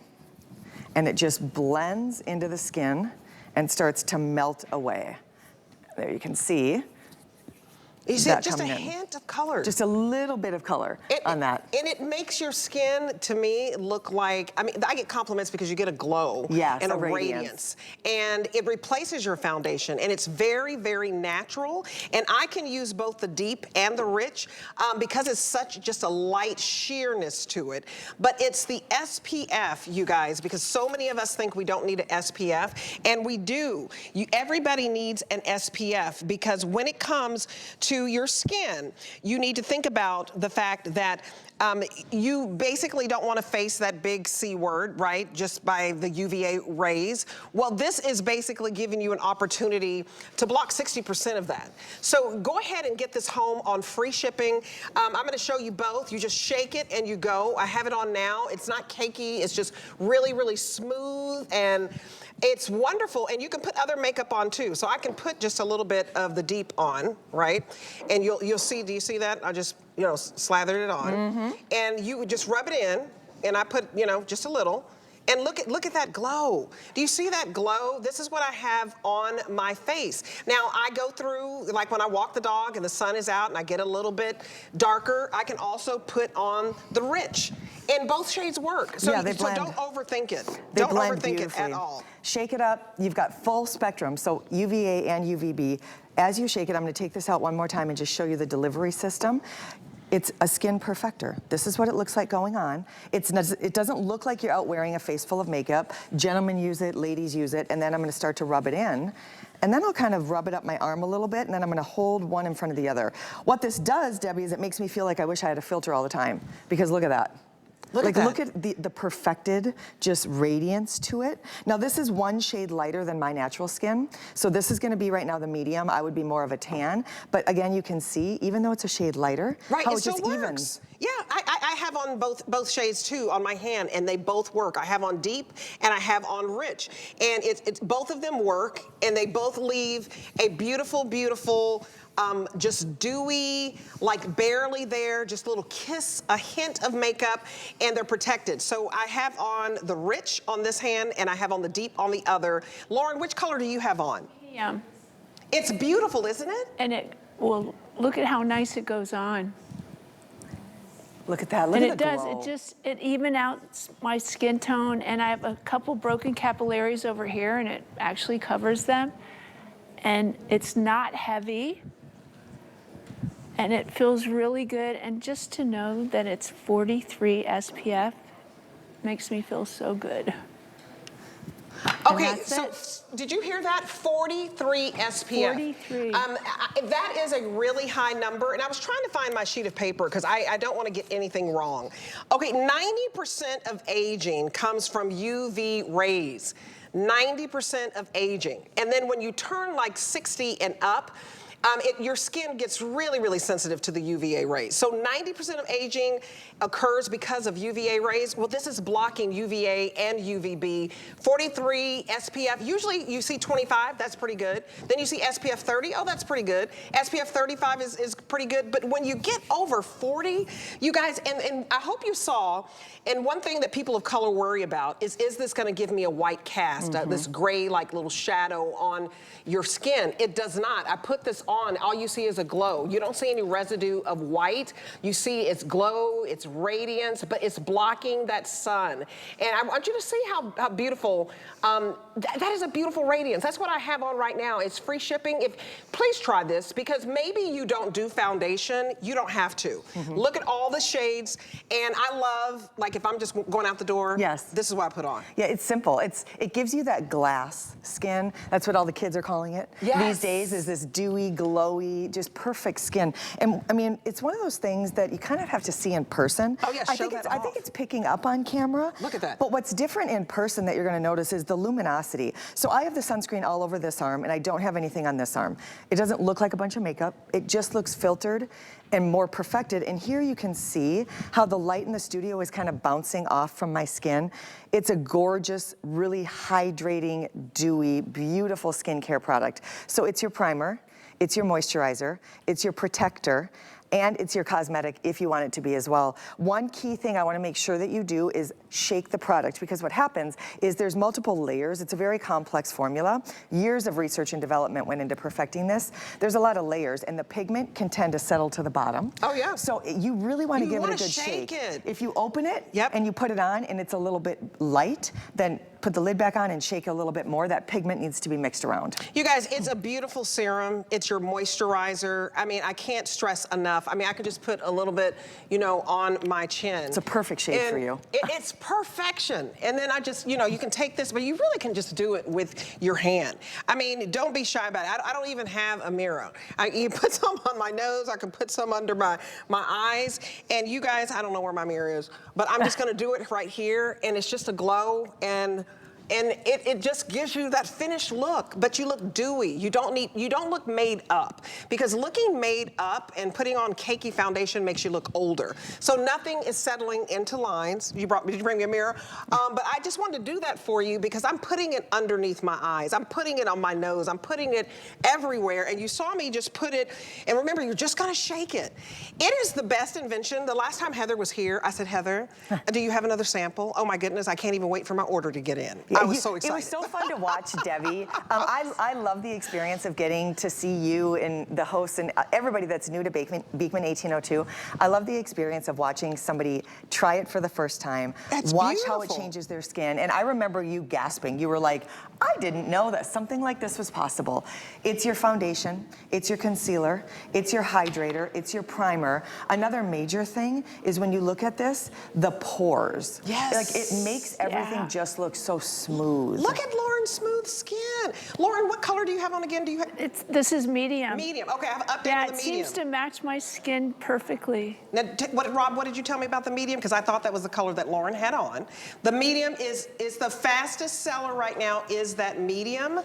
and it just blends into the skin and starts to melt away. There you can see. You see, just a hint of color. Just a little bit of color on that. And it makes your skin, to me, look like, I mean, I get compliments because you get a glow and a radiance. And it replaces your foundation, and it's very, very natural. And I can use both the deep and the rich because it's such just a light sheerness to it. But it's the SPF, you guys, because so many of us think we don't need an SPF, and we do. Everybody needs an SPF, because when it comes to your skin, you need to think about the fact that you basically don't want to face that big C word, right? Just by the UVA rays. Well, this is basically giving you an opportunity to block 60% of that. So go ahead and get this home on free shipping. I'm going to show you both. You just shake it and you go. I have it on now. It's not cakey. It's just really, really smooth, and it's wonderful. And you can put other makeup on too. So I can put just a little bit of the deep on, right? And you'll see, do you see that? I just, slathered it on. And you would just rub it in, and I put, just a little. And look at that glow. Do you see that glow? This is what I have on my face. Now, I go through, like when I walk the dog and the sun is out and I get a little bit darker, I can also put on the rich. And both shades work. So, so don't overthink it. Don't overthink it at all. Shake it up. You've got full spectrum, so UVA and UVB. As you shake it, I'm gonna take this out one more time and just show you the delivery system. It's a skin perfector. This is what it looks like going on. It doesn't look like you're out wearing a face full of makeup. Gentlemen use it, ladies use it, and then I'm gonna start to rub it in. And then I'll kind of rub it up my arm a little bit, and then I'm gonna hold one in front of the other. What this does, Debbie, is it makes me feel like I wish I had a filter all the time, because look at that. Look at the perfected just radiance to it. Now this is 1 shade lighter than my natural skin. So this is gonna be right now the medium. I would be more of a tan. But again, you can see, even though it's a shade lighter, how it just works. evens. Yeah, I have on both shades too on my hand, and they both work. I have on deep and I have on rich. And it's both of them work, and they both leave a beautiful, beautiful, just dewy, like barely there, just a little kiss, a hint of makeup, and they're protected. So I have on the rich on this hand, and I have on the deep on the other. Lauren, which color do you have on? Yeah. It's beautiful, isn't it? And well, look at how nice it goes on. Look at that, look at the glow. And it does, it even out my skin tone, and I have a couple broken capillaries over here, and it actually covers them. And it's not heavy. And it feels really good, and just to know that it's 43 SPF makes me feel so good. Okay, so did you hear that? 43 SPF. 43. That is a really high number, and I was trying to find my sheet of paper because I don't want to get anything wrong. Okay, 90% of aging comes from UV rays. 90% of aging. And then when you turn like 60 and up, your skin gets really, really sensitive to the UVA rays. So 90% of aging occurs because of UVA rays. Well, this is blocking UVA and UVB. 43 SPF, usually you see 25, that's pretty good. Then you see SPF 30, oh, that's pretty good. SPF 35 is pretty good. But when you get over 40, you guys, and I hope you saw, and one thing that people of color worry about is this gonna give me a white cast, this gray like little shadow on your skin? It does not. I put this on, all you see is a glow. You don't see any residue of white. You see it's glow, it's radiance, but it's blocking that sun. And I want you to see how beautiful, that is a beautiful radiance. That's what I have on right now. It's free shipping. Please try this, because maybe you don't do foundation. You don't have to. Look at all the shades, and I love, like if I'm just going out the door, this is what I put on. Yeah, it's simple. It gives you that glass skin. That's what all the kids are calling it these days, is this dewy, glowy, just perfect skin. And I mean, it's one of those things that you kind of have to see in person. Oh yeah, I think it's picking up on camera. Look at that. But what's different in person that you're gonna notice is the luminosity. So I have the sunscreen all over this arm, and I don't have anything on this arm. It doesn't look like a bunch of makeup. It just looks filtered and more perfected. And here you can see how the light in the studio is kind of bouncing off from my skin. It's a gorgeous, really hydrating, dewy, beautiful skincare product. So it's your primer, it's your moisturizer, it's your protector, and it's your cosmetic if you want it to be as well. One key thing I wanna make sure that you do is shake the product, because what happens is there's multiple layers. It's a very complex formula. Years of research and development went into perfecting this. There's a lot of layers, and the pigment can tend to settle to the bottom. Oh yeah. So you really wanna give it a good shake. If you open it and you put it on and it's a little bit light, then put the lid back on and shake a little bit more. That pigment needs to be mixed around. You guys, it's a beautiful serum. It's your moisturizer. I mean, I can't stress enough. I mean, I could just put a little bit, you know, on my chin. It's a perfect shade for you. It's perfection. And then I just, you know, you can take this, but you really can just do it with your hand. I mean, don't be shy about it. I don't even have a mirror. You put some on my nose. I can put some under my eyes. And you guys, I don't know where my mirror is, but I'm just gonna do it right here. And it's just a glow, and it just gives you that finished look, but you look dewy. You don't look made up, because looking made up and putting on cakey foundation makes you look older. So nothing is settling into lines. Did you bring me a mirror? But I just wanted to do that for you, because I'm putting it underneath my eyes. I'm putting it on my nose. I'm putting it everywhere. And you saw me just put it, and remember, you're just gonna shake it. It is the best invention. The last time Heather was here, I said, Heather, do you have another sample? Oh my goodness, I can't even wait for my order to get in. I was so excited. It was so fun to watch, Debbie. I love the experience of getting to see you and the hosts and everybody that's new to Beekman 1802. I love the experience of watching somebody try it for the first time, watch how it changes their skin. And I remember you gasping. You were like, I didn't know that something like this was possible. It's your foundation, it's your concealer, it's your hydrator, it's your primer. Another major thing is when you look at this, the pores. Yes. Like, it makes everything just look so smooth. Look at Lauren's smooth skin. Lauren, what color do you have on again? This is medium. Medium. Okay, I have updated the medium. Yeah, it seems to match my skin perfectly. Now, Rob, what did you tell me about the medium? Because I thought that was the color that Lauren had on. The medium is the fastest seller right now, is that medium.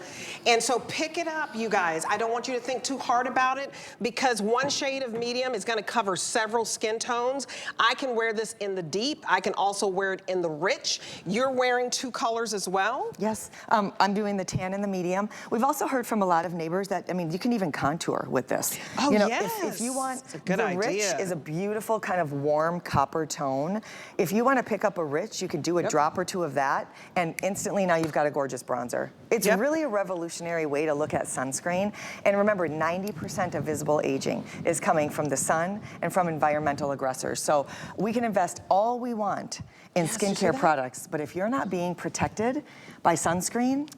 And so pick it up, you guys. I don't want you to think too hard about it, because one shade of medium is gonna cover several skin tones. I can wear this in the deep. I can also wear it in the rich. You're wearing two colors as well? Yes, I'm doing the tan and the medium. We've also heard from a lot of neighbors that, I mean, you can even contour with this. Oh, you know, yes. If you want, That's a good the idea. rich is a beautiful kind of warm copper tone. If you want to pick up a rich, you can do a drop or two of that, and instantly now you've got a gorgeous bronzer. It's really a revolutionary way to look at sunscreen. And remember, 90% of visible aging is coming from the sun and from environmental aggressors. So we can invest all we want in skincare products, but if you're not being protected by sunscreen,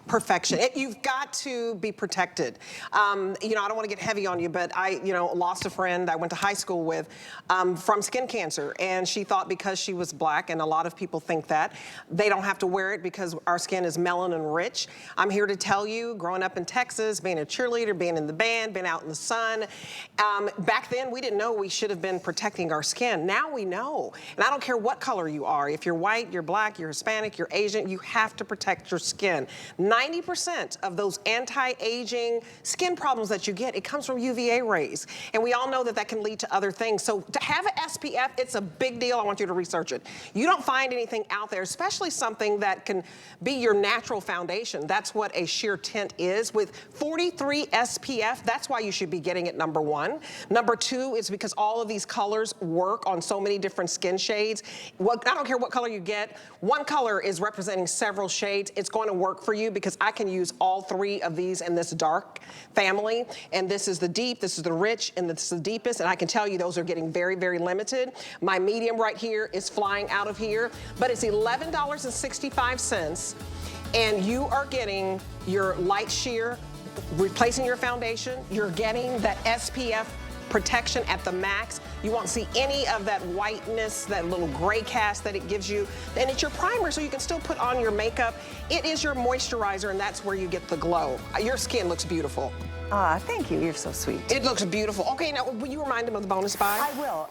perfection. You've got to be protected. You know, I don't want to get heavy on you, but I, you know, lost a friend I went to high school with from skin cancer, and she thought because she was black, and a lot of people think that, they don't have to wear it because our skin is melanin rich. I'm here to tell you, growing up in Texas, being a cheerleader, being in the band, being out in the sun, back then we didn't know we should have been protecting our skin. Now we know, and I don't care what color you are. If you're white, you're black, you're Hispanic, you're Asian, you have to protect your skin. 90% of those anti-aging skin problems that you get, it comes from UVA rays. And we all know that that can lead to other things. So to have an SPF, it's a big deal. I want you to research it. You don't find anything out there, especially something that can be your natural foundation. That's what a sheer tint is. With 43 SPF, that's why you should be getting it, number one. Number two is because all of these colors work on so many different skin shades. I don't care what color you get. One color is representing several shades. It's going to work for you because I can use all three of these in this dark family. And this is the deep, this is the rich, and this is the deepest. And I can tell you those are getting very, very limited. My medium right here is flying out of here, but it's $11.65. And you are getting your light sheer, replacing your foundation. You're getting that SPF protection at the max. You won't see any of that whiteness, that little gray cast that it gives you. And it's your primer, so you can still put on your makeup. It is your moisturizer, and that's where you get the glow. Your skin looks beautiful. Thank you. You're so sweet. It looks beautiful. Okay, now will you remind them of the bonus buy? I will.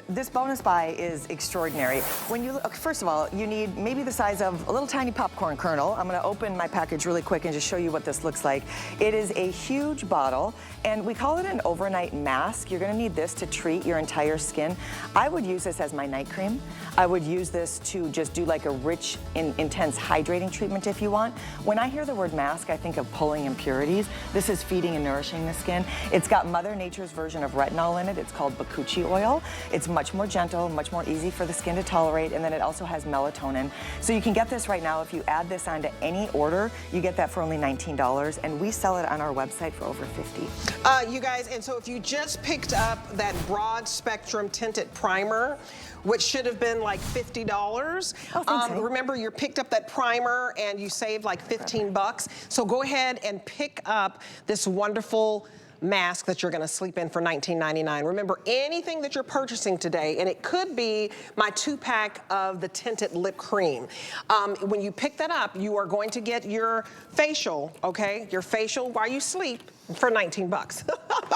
This bonus buy is extraordinary. When you look, first of all, you need maybe the size of a little tiny popcorn kernel. I'm going to open my package really quick and just show you what this looks like. It is a huge bottle, and we call it an overnight mask. You're going to need this to treat your entire skin. I would use this as my night cream. I would use this to just do like a rich, intense hydrating treatment if you want. When I hear the word mask, I think of pulling impurities. This is feeding and nourishing the skin. It's got Mother Nature's version of retinol in it. It's called bakuchi oil. It's much more gentle, much more easy for the skin to tolerate, and then it also has melatonin. So you can get this right now. If you add this onto any order, you get that for only $19, and we sell it on our website for over $50. You guys, and so if you just picked up that broad spectrum tinted primer, which should have been like $50. Remember, you picked up that primer and you saved like 15 bucks. So go ahead and pick up this wonderful mask that you're going to sleep in for $19.99. Remember, anything that you're purchasing today, and it could be my 2-pack of the tinted lip cream. When you pick that up, you are going to get your facial, okay? Your facial while you sleep for 19 bucks.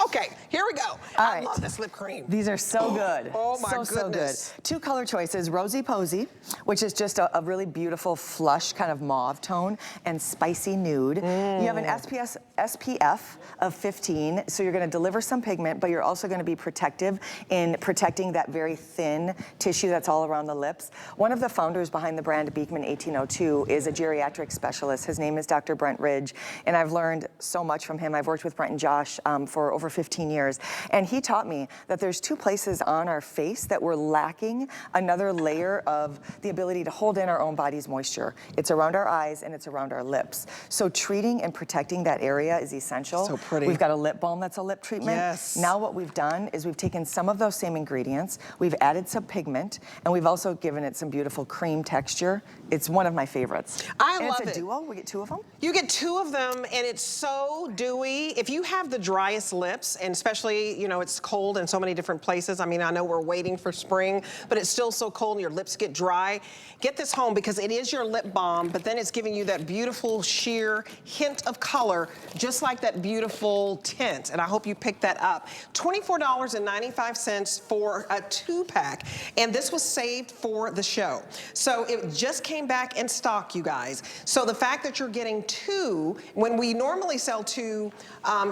Okay, here we go. I love this lip cream. These are so good. Oh my goodness. So good. 2 color choices, Rosy Posy, which is just a really beautiful flush kind of mauve tone, and Spicy Nude. You have an SPF of 15, so you're gonna deliver some pigment, but you're also gonna be protective in protecting that very thin tissue that's all around the lips. One of the founders behind the brand Beekman 1802 is a geriatric specialist. His name is Dr. Brent Ridge, and I've learned so much from him. I've worked with Brent and Josh for over 15 years, and he taught me that there's 2 places on our face that we're lacking another layer of the ability to hold in our own body's moisture. It's around our eyes and it's around our lips. So treating and protecting that area is essential. So pretty. We've got a lip balm that's a lip treatment. Yes. Now what we've done is we've taken some of those same ingredients, we've added some pigment, and we've also given it some beautiful cream texture. It's one of my favorites. I love it. It's a duo. We get 2 of them. You get 2 of them, and it's so dewy. If you have the driest lips, and especially, you know, it's cold in so many different places. I mean, I know we're waiting for spring, but it's still so cold and your lips get dry. Get this home because it is your lip balm, but then it's giving you that beautiful sheer hint of color, just like that beautiful tint. And I hope you pick that up. $24.95 for a 2-pack. And this was saved for the show. So it just came back in stock, you guys. So the fact that you're getting 2, when we normally sell 2,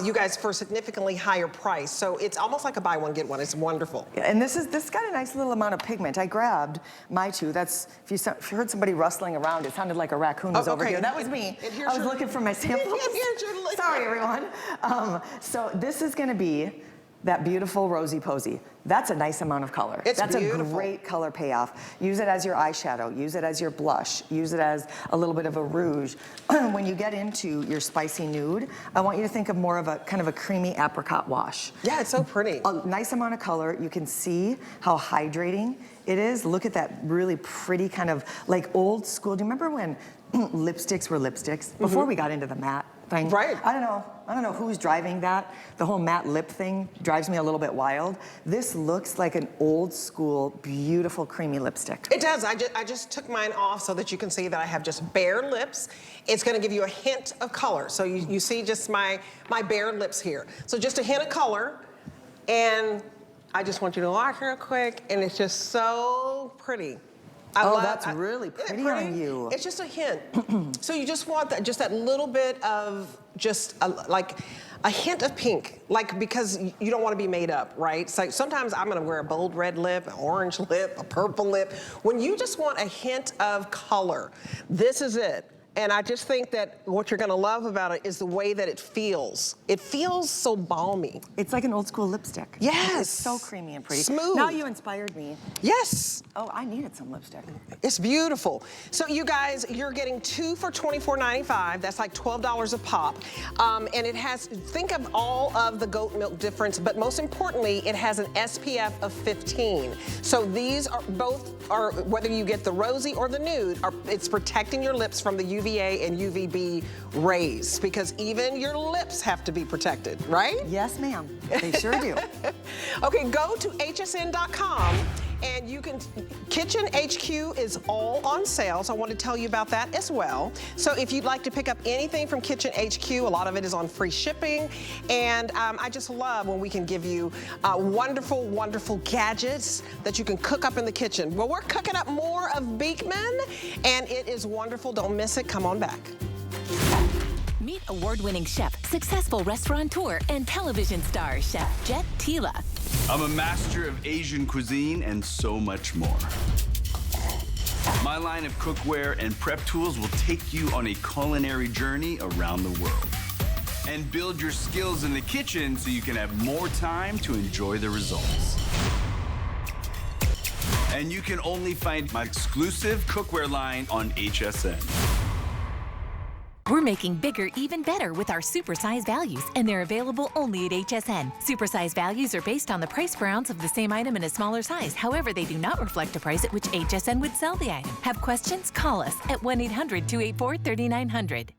you guys, for a significantly higher price. So it's almost like a buy one, get one. It's wonderful. Yeah, and this got a nice little amount of pigment. I grabbed my 2. That's, if you heard somebody rustling around, it sounded like a raccoon was over here. That was me. I was looking for my samples. Sorry, everyone. So this is gonna be that beautiful Rosy Posy. That's a nice amount of color. That's beautiful. A great color payoff. Use it as your eyeshadow, use it as your blush, use it as a little bit of a rouge. When you get into your Spicy Nude, I want you to think of more of a kind of a creamy apricot wash. Yeah, it's so pretty. A nice amount of color. You can see how hydrating it is. Look at that really pretty kind of like old school. Do you remember when lipsticks were lipsticks before we got into the matte thing. Right. I don't know who's driving that. The whole matte lip thing drives me a little bit wild. This looks like an old school, beautiful, creamy lipstick. It does. I just took mine off so that you can see that I have just bare lips. It's gonna give you a hint of color. So you see just my bare lips here. So just a hint of color, and I just want you to watch real quick, and it's just so pretty. That's really pretty on you. It's just a hint. So you just want that little bit of like a hint of pink, like, because you don't want to be made up, right? So sometimes I'm going to wear a bold red lip, an orange lip, a purple lip. When you just want a hint of color, this is it. And I just think that what you're gonna love about it is the way that it feels. It feels so balmy. It's like an old school lipstick. Yes. It's so creamy and pretty. Smooth. Now you inspired me. Yes. Oh, I needed some lipstick. It's beautiful. So you guys, you're getting 2 for $24.95. That's like $12 a pop. And it has, think of all of the goat milk difference, but most importantly, it has an SPF of 15. So these are both, whether you get the rosy or the nude, it's protecting your lips from the UVA and UVB rays, because even your lips have to be protected, right? Yes, ma'am. They sure do. Okay, go to hsn.com. And you can, Kitchen HQ is all on sale, so I want to tell you about that as well. So if you'd like to pick up anything from Kitchen HQ, a lot of it is on free shipping. And I just love when we can give you wonderful, wonderful gadgets that you can cook up in the kitchen. Well, we're cooking up more of Beekman, and it is wonderful. Don't miss it. Come on back. Meet award-winning chef, successful restaurateur, and television star, Chef Jet Tila. I'm a master of Asian cuisine and so much more. My line of cookware and prep tools will take you on a culinary journey around the world and build your skills in the kitchen so you can have more time to enjoy the results. And you can only find my exclusive cookware line on HSN. We're making bigger even better with our supersize values, and they're available only at HSN. Supersize values are based on the price per ounce of the same item in a smaller size. However, they do not reflect a price at which HSN would sell the item. Have questions? Call us at 1-800-284-3900.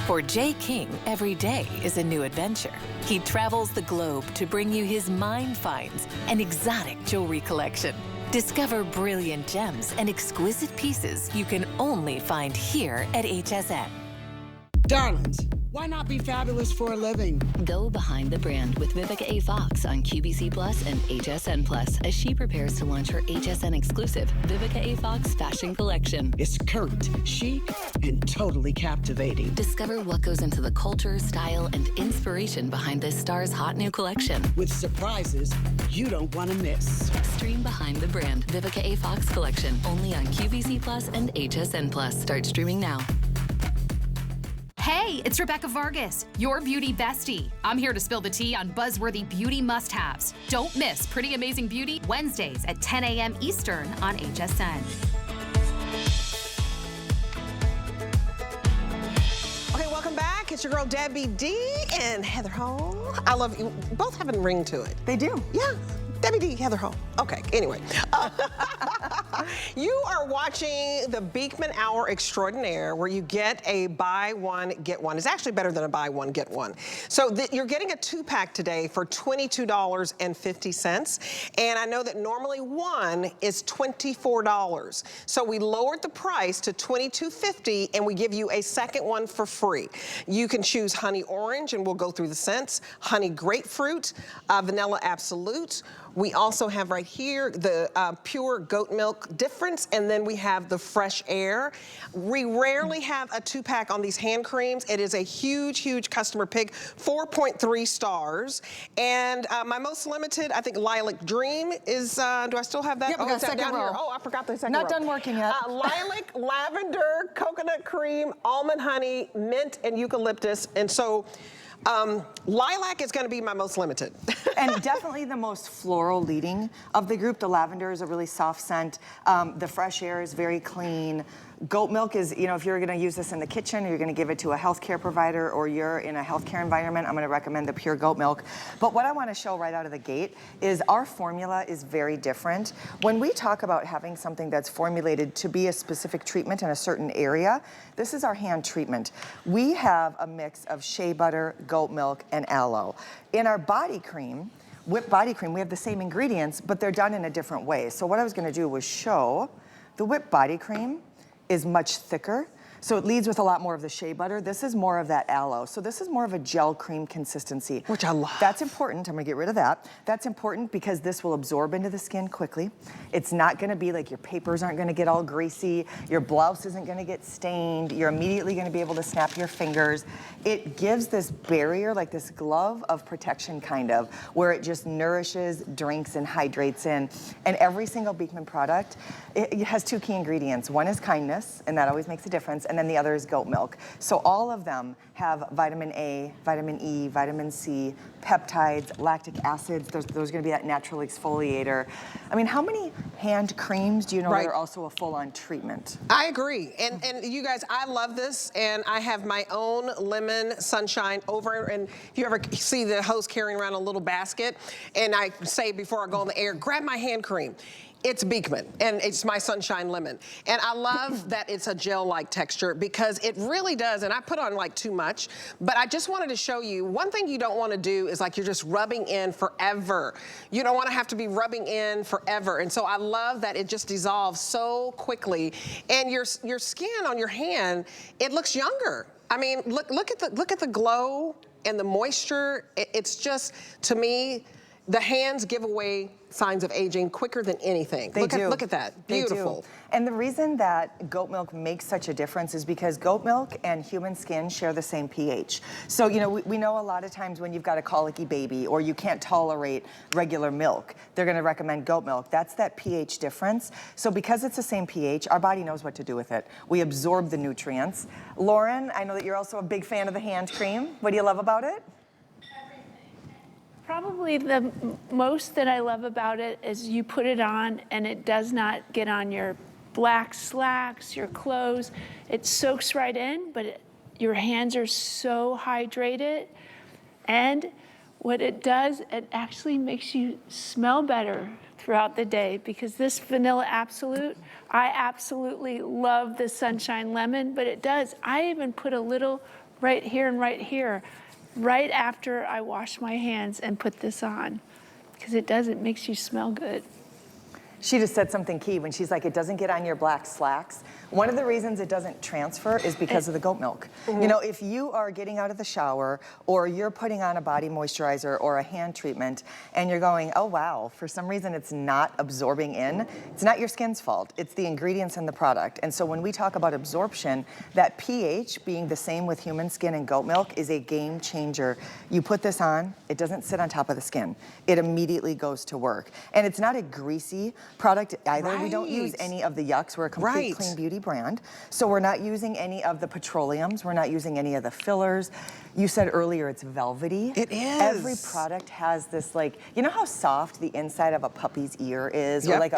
For Jay King, every day is a new adventure. He travels the globe to bring you his mind finds and exotic jewelry collection. Discover brilliant gems and exquisite pieces you can only find here at HSN. Darlings, why not be fabulous for a living? Go behind the brand with Vivica A. Fox on QVC Plus and HSN Plus as she prepares to launch her HSN exclusive Vivica A. Fox fashion collection. It's current, chic, and totally captivating. Discover what goes into the culture, style, and inspiration behind this star's hot new collection. With surprises you don't want to miss. Stream Behind the Brand Vivica A. Fox collection only on QVC Plus and HSN Plus. Start streaming now. Hey, it's Rebecca Vargas, your beauty bestie. I'm here to spill the tea on buzzworthy beauty must-haves. Don't miss Pretty Amazing Beauty Wednesdays at 10 a.m. Eastern on HSN. Okay, welcome back. It's your girl Debbie D and Heather Hall. I love you. Both have a ring to it. They do. Yeah. Debbie D, Heather Hall. Okay, anyway. You are watching the Beekman Hour Extraordinaire, where you get a buy one, get one. It's actually better than a buy one, get one. So you're getting a 2-pack today for $22.50. And I know that normally one is $24. So we lowered the price to $22.50, and we give you a second one for free. You can choose honey orange, and we'll go through the scents, honey grapefruit, vanilla absolute. We also have right here the pure goat milk difference, and then we have the fresh air. We rarely have a 2-pack on these hand creams. It is a huge, huge customer pick, 4.3 stars. And my most limited, I think Lilac Dream is, do I still have that? Yep, we got is that second down row. here? Oh, I forgot the second Not row. done working yet. Lilac, lavender, coconut cream, almond honey, mint, and eucalyptus. And so, lilac is going to be my most limited. And definitely the most floral leading of the group. The lavender is a really soft scent. The fresh air is very clean. Goat milk is, you know, if you're gonna use this in the kitchen, or you're gonna give it to a healthcare provider, or you're in a healthcare environment, I'm gonna recommend the pure goat milk. But what I wanna show right out of the gate is our formula is very different. When we talk about having something that's formulated to be a specific treatment in a certain area, this is our hand treatment. We have a mix of shea butter, goat milk, and aloe. In our body cream, whipped body cream, we have the same ingredients, but they're done in a different way. So what I was gonna do was show the whipped body cream is much thicker. So it leads with a lot more of the shea butter. This is more of that aloe. So this is more of a gel cream consistency. Which I love. That's important. I'm gonna get rid of that. That's important because this will absorb into the skin quickly. It's not gonna be like your papers aren't gonna get all greasy, your blouse isn't gonna get stained, you're immediately gonna be able to snap your fingers. It gives this barrier, like this glove of protection kind of, where it just nourishes, drinks, and hydrates in. And every single Beekman product, it has two key ingredients. One is kindness, and that always makes a difference. And then the other is goat milk. So all of them have vitamin A, vitamin E, vitamin C, peptides, lactic acids. There's going to be that natural exfoliator. I mean, how many hand creams do you know that are also a full-on treatment? I agree. And you guys, I love this. And I have my own lemon sunshine over. And if you ever see the host carrying around a little basket, and I say before I go on the air, grab my hand cream. It's Beekman, and it's my Sunshine Lemon. And I love that it's a gel-like texture because it really does, and I put on like too much, but I just wanted to show you, one thing you don't want to do is like you're just rubbing in forever. You don't want to have to be rubbing in forever. And so I love that it just dissolves so quickly. And your skin on your hand, it looks younger. I mean, look at the glow and the moisture. It's just, to me, the hands give away signs of aging quicker than anything. Look at that, beautiful. And the reason that goat milk makes such a difference is because goat milk and human skin share the same pH. So, you know, we know a lot of times when you've got a colicky baby or you can't tolerate regular milk, they're gonna recommend goat milk. That's that pH difference. So because it's the same pH, our body knows what to do with it. We absorb the nutrients. Lauren, I know that you're also a big fan of the hand cream. What do you love about it? Probably the most that I love about it is you put it on and it does not get on your black slacks, your clothes. It soaks right in, but your hands are so hydrated. And what it does, it actually makes you smell better throughout the day because this Vanilla Absolute, I absolutely love the Sunshine Lemon, but it does. I even put a little right here and right here, right after I wash my hands and put this on, because it makes you smell good. She just said something key when she's like, it doesn't get on your black slacks. One of the reasons it doesn't transfer is because of the goat milk. You know, if you are getting out of the shower or you're putting on a body moisturizer or a hand treatment and you're going, oh wow, for some reason it's not absorbing in, it's not your skin's fault, it's the ingredients in the product. And so when we talk about absorption, that pH being the same with human skin and goat milk is a game changer. You put this on, it doesn't sit on top of the skin. It immediately goes to work. And it's not a greasy product either. We don't use any of the yucks. We're a complete clean beauty brand. So we're not using any of the petroleums. We're not using any of the fillers. You said earlier it's velvety. It is. Every product has this, like, you know how soft the inside of a puppy's ear is? Or like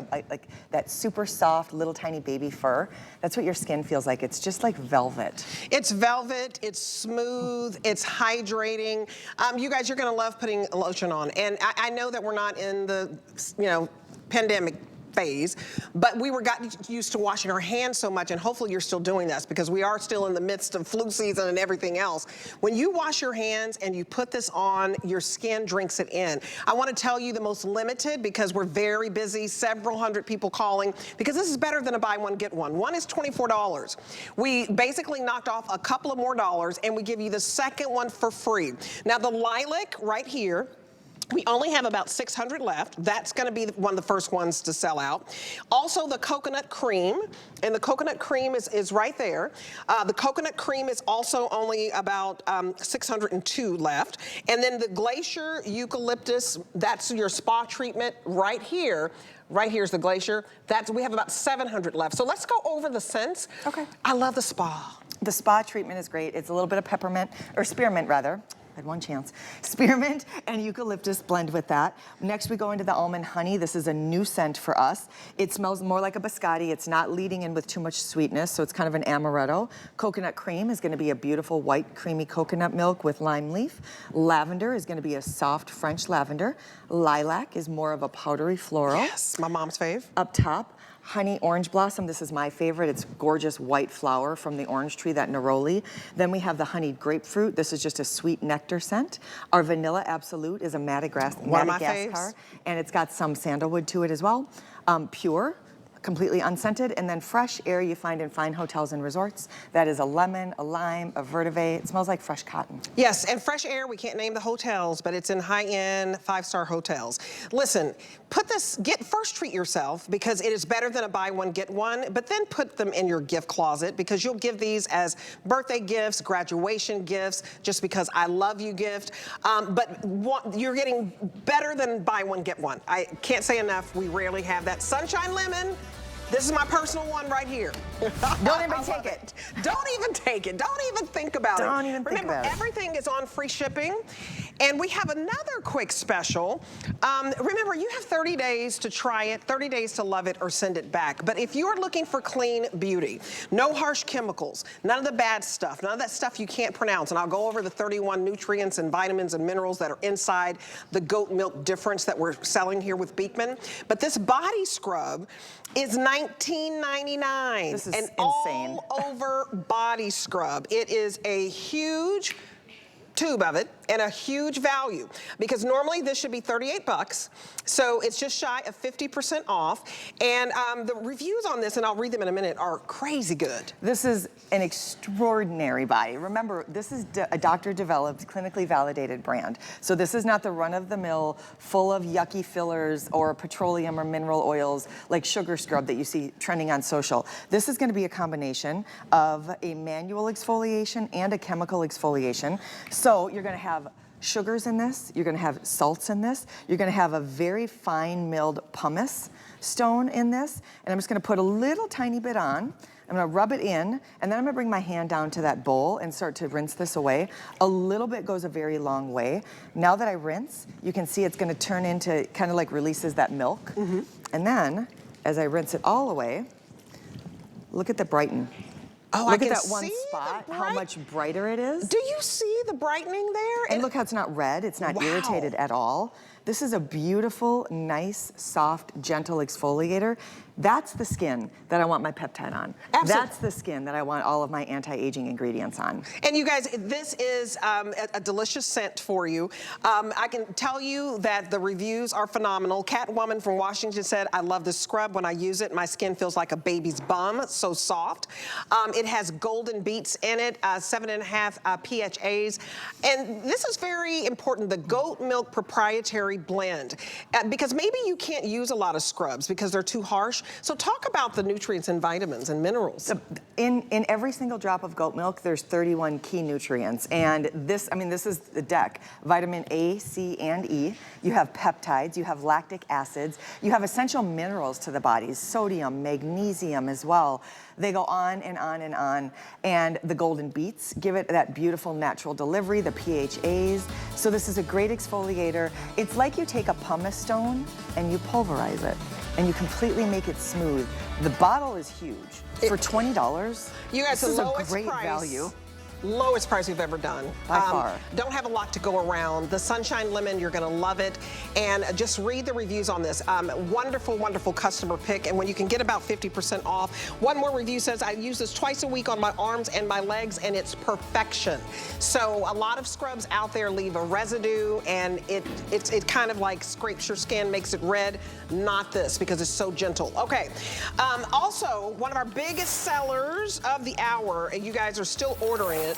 that super soft little tiny baby fur? That's what your skin feels like. It's just like velvet. It's velvet, it's smooth, it's hydrating. You guys, you're gonna love putting lotion on. And I know that we're not in the, you know, pandemic phase, but we gotten used to washing our hands so much, and hopefully you're still doing this because we are still in the midst of flu season and everything else. When you wash your hands and you put this on, your skin drinks it in. I want to tell you the most limited because we're very busy, several hundred people calling, because this is better than a buy one, get one. One is $24. We basically knocked off a couple of more dollars and we give you the second one for free. Now the lilac right here, we only have about 600 left. That's going to be one of the first ones to sell out. Also the coconut cream, and the coconut cream is right there. The coconut cream is also only about 602 left. And then the glacier eucalyptus, that's your spa treatment right here. Right here's the glacier. We have about 700 left. So let's go over the scents. Okay. I love the spa. The spa treatment is great. It's a little bit of peppermint, or spearmint rather. had one chance. Spearmint and eucalyptus blend with that. Next we go into the almond honey. This is a new scent for us. It smells more like a biscotti. It's not leading in with too much sweetness, so it's kind of an amaretto. Coconut cream is gonna be a beautiful white creamy coconut milk with lime leaf. Lavender is gonna be a soft French lavender. Lilac is more of a powdery floral. Yes, my mom's fave. Up top, honey orange blossom. This is my favorite. It's gorgeous white flower from the orange tree, that neroli. Then we have the honeyed grapefruit. This is just a sweet nectar scent. Our vanilla absolute is a Madagascar, and it's got some sandalwood to it as well. Pure, completely unscented, and then fresh air you find in fine hotels and resorts. That is a lemon, a lime, a vetiver. It smells like fresh cotton. Yes, and fresh air, we can't name the hotels, but it's in high-end, 5-star hotels. Listen, first treat yourself, because it is better than a buy one, get one, but then put them in your gift closet, because you'll give these as birthday gifts, graduation gifts, just because I love you gift. You're getting better than buy one, get one. I can't say enough, we rarely have that. Sunshine Lemon. This is my personal one right here. Don't even take it. Don't even take it. Don't even think about it. Don't even think about it. Remember, everything is on free shipping. And we have another quick special. Remember, you have 30 days to try it, 30 days to love it or send it back. But if you're looking for clean beauty, no harsh chemicals, none of the bad stuff, none of that stuff you can't pronounce, and I'll go over the 31 nutrients and vitamins and minerals that are inside the goat milk difference that we're selling here with Beekman. But this body scrub is $19.99. This is an insane. all over body scrub. It is a huge tube of it and a huge value, because normally this should be 38 bucks. So it's just shy of 50% off. And the reviews on this, and I'll read them in a minute, are crazy good. This is an extraordinary body. Remember, this is a doctor-developed, clinically validated brand. So this is not the run-of-the-mill, full of yucky fillers or petroleum or mineral oils like sugar scrub that you see trending on social. This is gonna be a combination of a manual exfoliation and a chemical exfoliation. So you're gonna have sugars in this, you're gonna have salts in this, you're gonna have a very fine milled pumice stone in this, and I'm just gonna put a little tiny bit on. I'm gonna rub it in, and then I'm gonna bring my hand down to that bowl and start to rinse this away. A little bit goes a very long way. Now that I rinse, you can see it's gonna turn into, kind of like releases that milk. And then, as I rinse it all away, look at the brighten. Oh, look at that one spot, how much brighter it is. Do you see the brightening there? And look how it's not red, it's not irritated at all. This is a beautiful, nice, soft, gentle exfoliator. That's the skin that I want my peptide on. Absolutely. That's the skin that I want all of my anti-aging ingredients on. And you guys, this is a delicious scent for you. I can tell you that the reviews are phenomenal. Catwoman from Washington said, I love this scrub. When I use it, my skin feels like a baby's bum, so soft. It has golden beets in it, 7.5 PHAs. And this is very important, the goat milk proprietary blend. Because maybe you can't use a lot of scrubs because they're too harsh. So talk about the nutrients and vitamins and minerals. In every single drop of goat milk, there's 31 key nutrients. And this, I mean, this is the deck. Vitamin A, C, and E. You have peptides, you have lactic acids, you have essential minerals to the body, sodium, magnesium as well. They go on and on and on. And the golden beets give it that beautiful natural delivery, the PHAs. So this is a great exfoliator. It's like you take a pumice stone and you pulverize it and you completely make it smooth. The bottle is huge. For $20, you guys, this is a great price. value. Lowest price we've ever done. By far. Don't have a lot to go around. The Sunshine Lemon, you're gonna love it. And just read the reviews on this. Wonderful, wonderful customer pick. And when you can get about 50% off. One more review says, I use this twice a week on my arms and my legs, and it's perfection. So a lot of scrubs out there leave a residue, and it kind of like scrapes your skin, makes it red. Not this, because it's so gentle. Okay. Also, one of our biggest sellers of the hour, and you guys are still ordering it,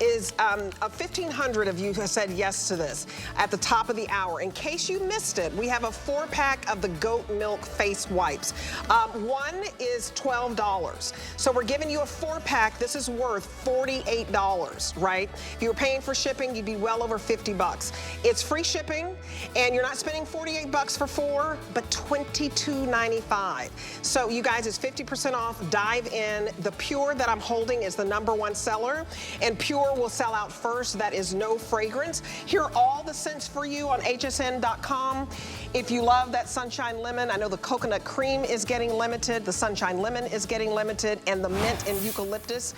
is 1,500 of you have said yes to this at the top of the hour. In case you missed it, we have a 4-pack of the goat milk face wipes. One is $12. So we're giving you a 4-pack. This is worth $48, right? If you were paying for shipping, you'd be well over 50 bucks. It's free shipping, and you're not spending 48 bucks for 4, but $22.95. So you guys, it's 50% off. Dive in. The Pure that I'm holding is the #1 seller, and Pure Pure will sell out first. That is no fragrance. Here are all the scents for you on hsn.com. If you love that Sunshine Lemon, I know the coconut cream is getting limited, the Sunshine Lemon is getting limited, and the mint and eucalyptus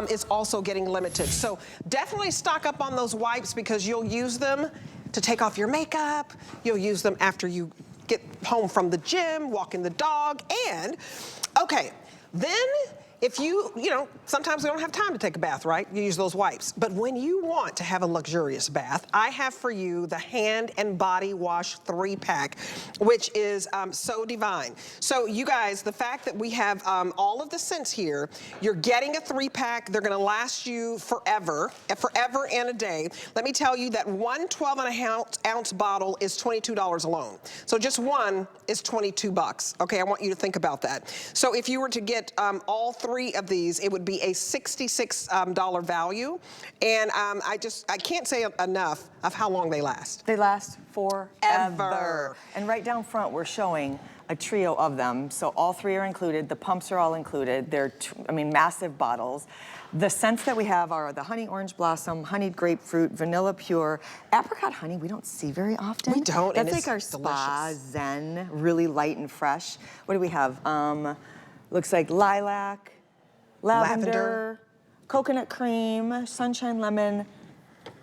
is also getting limited. So definitely stock up on those wipes because you'll use them to take off your makeup. You'll use them after you get home from the gym, walking the dog, and, okay, then if you know, sometimes we don't have time to take a bath, right? You use those wipes. But when you want to have a luxurious bath, I have for you the hand and body wash 3-pack, which is so divine. So you guys, the fact that we have all of the scents here, you're getting a 3-pack. They're gonna last you forever and a day. Let me tell you that one 12.5-ounce bottle is $22 alone. So just one is 22 bucks. Okay, I want you to think about that. So if you were to get all 3 of these, it would be a $66 value. And I can't say enough of how long they last. They last forever. And right down front, we're showing a trio of them. So all 3 are included. The pumps are all included. They're, massive bottles. The scents that we have are the honey orange blossom, honeyed grapefruit, vanilla pure, apricot honey we don't see very often. We don't. That's like our spa zen, really light and fresh. What do we have? Looks like lilac, lavender, coconut cream, sunshine lemon,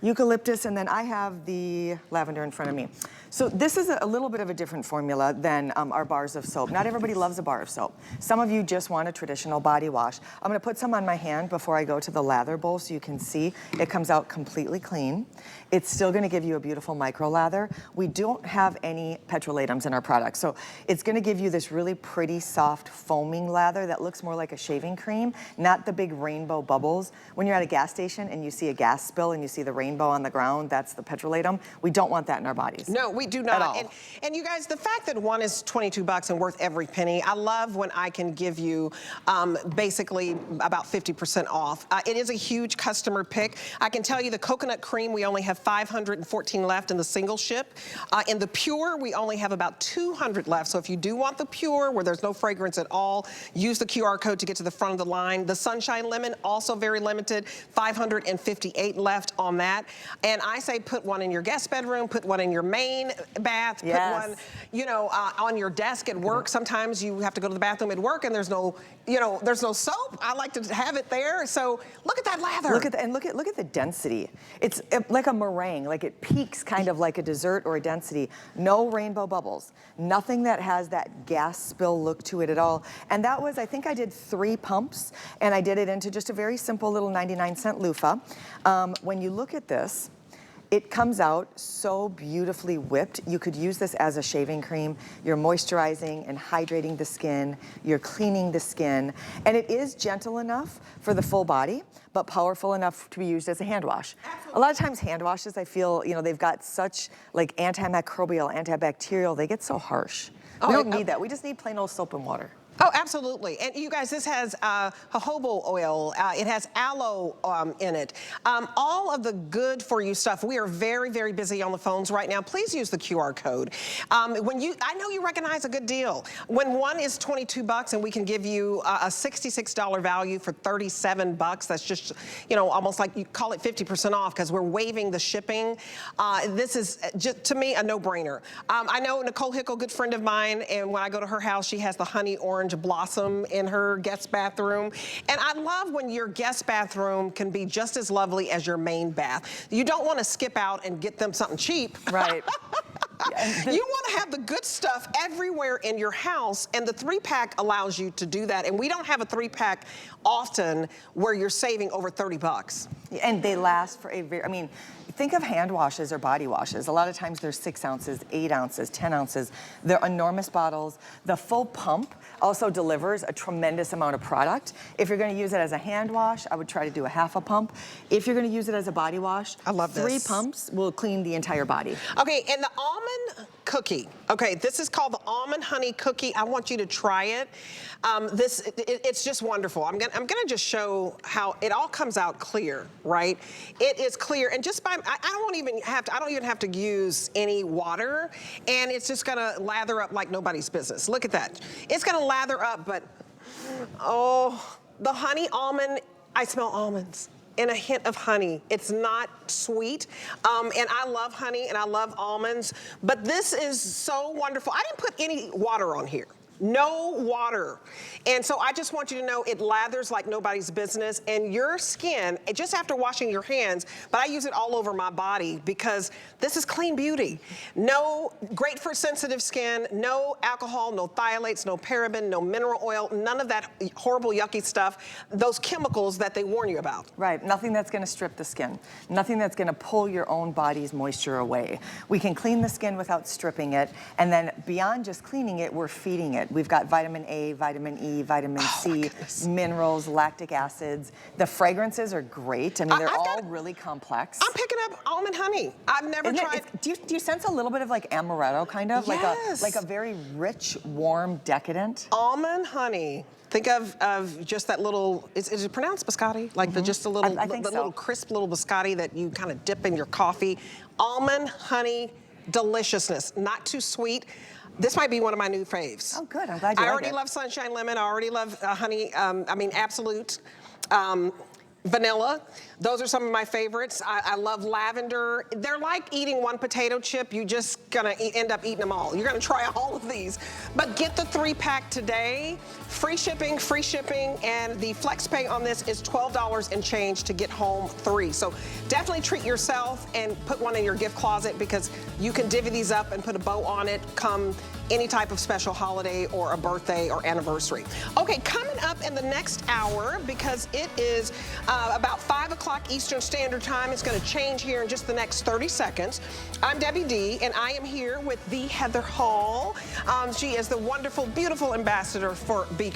eucalyptus, and then I have the lavender in front of me. So this is a little bit of a different formula than our bars of soap. Not everybody loves a bar of soap. Some of you just want a traditional body wash. I'm gonna put some on my hand before I go to the lather bowl so you can see it comes out completely clean. It's still gonna give you a beautiful micro lather. We don't have any petrolatums in our product, so it's gonna give you this really pretty, soft, foaming lather that looks more like a shaving cream, not the big rainbow bubbles. When you're at a gas station and you see a gas spill and you see the rainbow on the ground, that's the petrolatum. We don't want that in our bodies. No, we do not. And you guys, the fact that one is 22 bucks and worth every penny, I love when I can give you basically about 50% off. It is a huge customer pick. I can tell you the coconut cream, we only have 514 left in the single ship. In the pure, we only have about 200 left. So if you do want the pure, where there's no fragrance at all, use the QR code to get to the front of the line. The Sunshine Lemon, also very limited, 558 left on that. And I say put one in your guest bedroom, put one in your main bath, put one, on your desk at work. Sometimes you have to go to the bathroom at work and there's no, there's no soap. I like to have it there. So look at that lather. Look at the density. It's like a meringue, like it peaks kind of like a dessert or a density. No rainbow bubbles. Nothing that has that gas spill look to it at all. And that was, I think I did 3 pumps and I did it into just a very simple little 99-cent loofah. When you look at this, it comes out so beautifully whipped. You could use this as a shaving cream. You're moisturizing and hydrating the skin. You're cleaning the skin. And it is gentle enough for the full body, but powerful enough to be used as a hand wash. Absolutely. A lot of times hand washes, I feel, they've got such like antimicrobial, antibacterial, they get so harsh. We don't need that. We just need plain old soap and water. Oh, absolutely. And you guys, this has jojoba oil. It has aloe in it. All of the good for you stuff. We are very, very busy on the phones right now. Please use the QR code. I know you recognize a good deal. When one is 22 bucks and we can give you a $66 value for 37 bucks, that's just, almost like you call it 50% off because we're waiving the shipping. This is just, to me, a no-brainer. I know Nicole Hickle, good friend of mine, and when I go to her house, she has the honey orange blossom in her guest bathroom. And I love when your guest bathroom can be just as lovely as your main bath. You don't want to skip out and get them something cheap. Right. You want to have the good stuff everywhere in your house, and the 3-pack allows you to do that. And we don't have a 3-pack often where you're saving over 30 bucks. And they last for a very, think of hand washes or body washes. A lot of times they're 6 ounces, 8 ounces, 10 ounces. They're enormous bottles. The full pump also delivers a tremendous amount of product. If you're gonna use it as a hand wash, I would try to do a half a pump. If you're gonna use it as a body wash, I love this. 3 pumps will clean the entire body. Okay, and the almond cookie. Okay, this is called the almond honey cookie. I want you to try it. It's just wonderful. I'm gonna just show how it all comes out clear, right? It is clear, and just by I don't even have to use any water, and it's just gonna lather up like nobody's business. Look at that. It's gonna lather up, but oh, the honey almond. I smell almonds. and a hint of honey. It's not sweet. And I love honey and I love almonds, but this is so wonderful. I didn't put any water on here. No water. And so I just want you to know it lathers like nobody's business, and your skin, just after washing your hands, but I use it all over my body because this is clean beauty. No, great for sensitive skin, no alcohol, no phthalates, no paraben, no mineral oil, none of that horrible yucky stuff, those chemicals that they warn you about. Right, nothing that's gonna strip the skin, nothing that's gonna pull your own body's moisture away. We can clean the skin without stripping it, and then beyond just cleaning it, we're feeding it. We've got vitamin A, vitamin E, vitamin C, minerals, lactic acids. The fragrances are great. I mean, they're all really complex. I'm picking up almond honey. I've never tried. Do you sense a little bit of like amaretto, kind of? Yes. Like a very rich, warm, decadent? Almond honey. Think of just that little, is it pronounced biscotti? Like just a little, little crisp little biscotti that you kind of dip in your coffee. Almond honey deliciousness, not too sweet. This might be one of my new faves. Oh, good. I'm glad you like it. I already love Sunshine Lemon. I already love honey, Absolute. Vanilla. Those are some of my favorites. I love lavender. They're like eating one potato chip. You're just gonna end up eating them all. You're gonna try all of these. But get the 3-pack today. Free shipping, and the flex pay on this is $12 and change to get home 3. So definitely treat yourself and put one in your gift closet because you can divvy these up and put a bow on it come any type of special holiday or a birthday or anniversary. Okay, coming up in the next hour, because it is about 5 o'clock Eastern Standard Time. It's going to change here in just the next 30 seconds. I'm Debbie D, and I am here with the Heather Hall. She is the wonderful, beautiful ambassador for Beekman.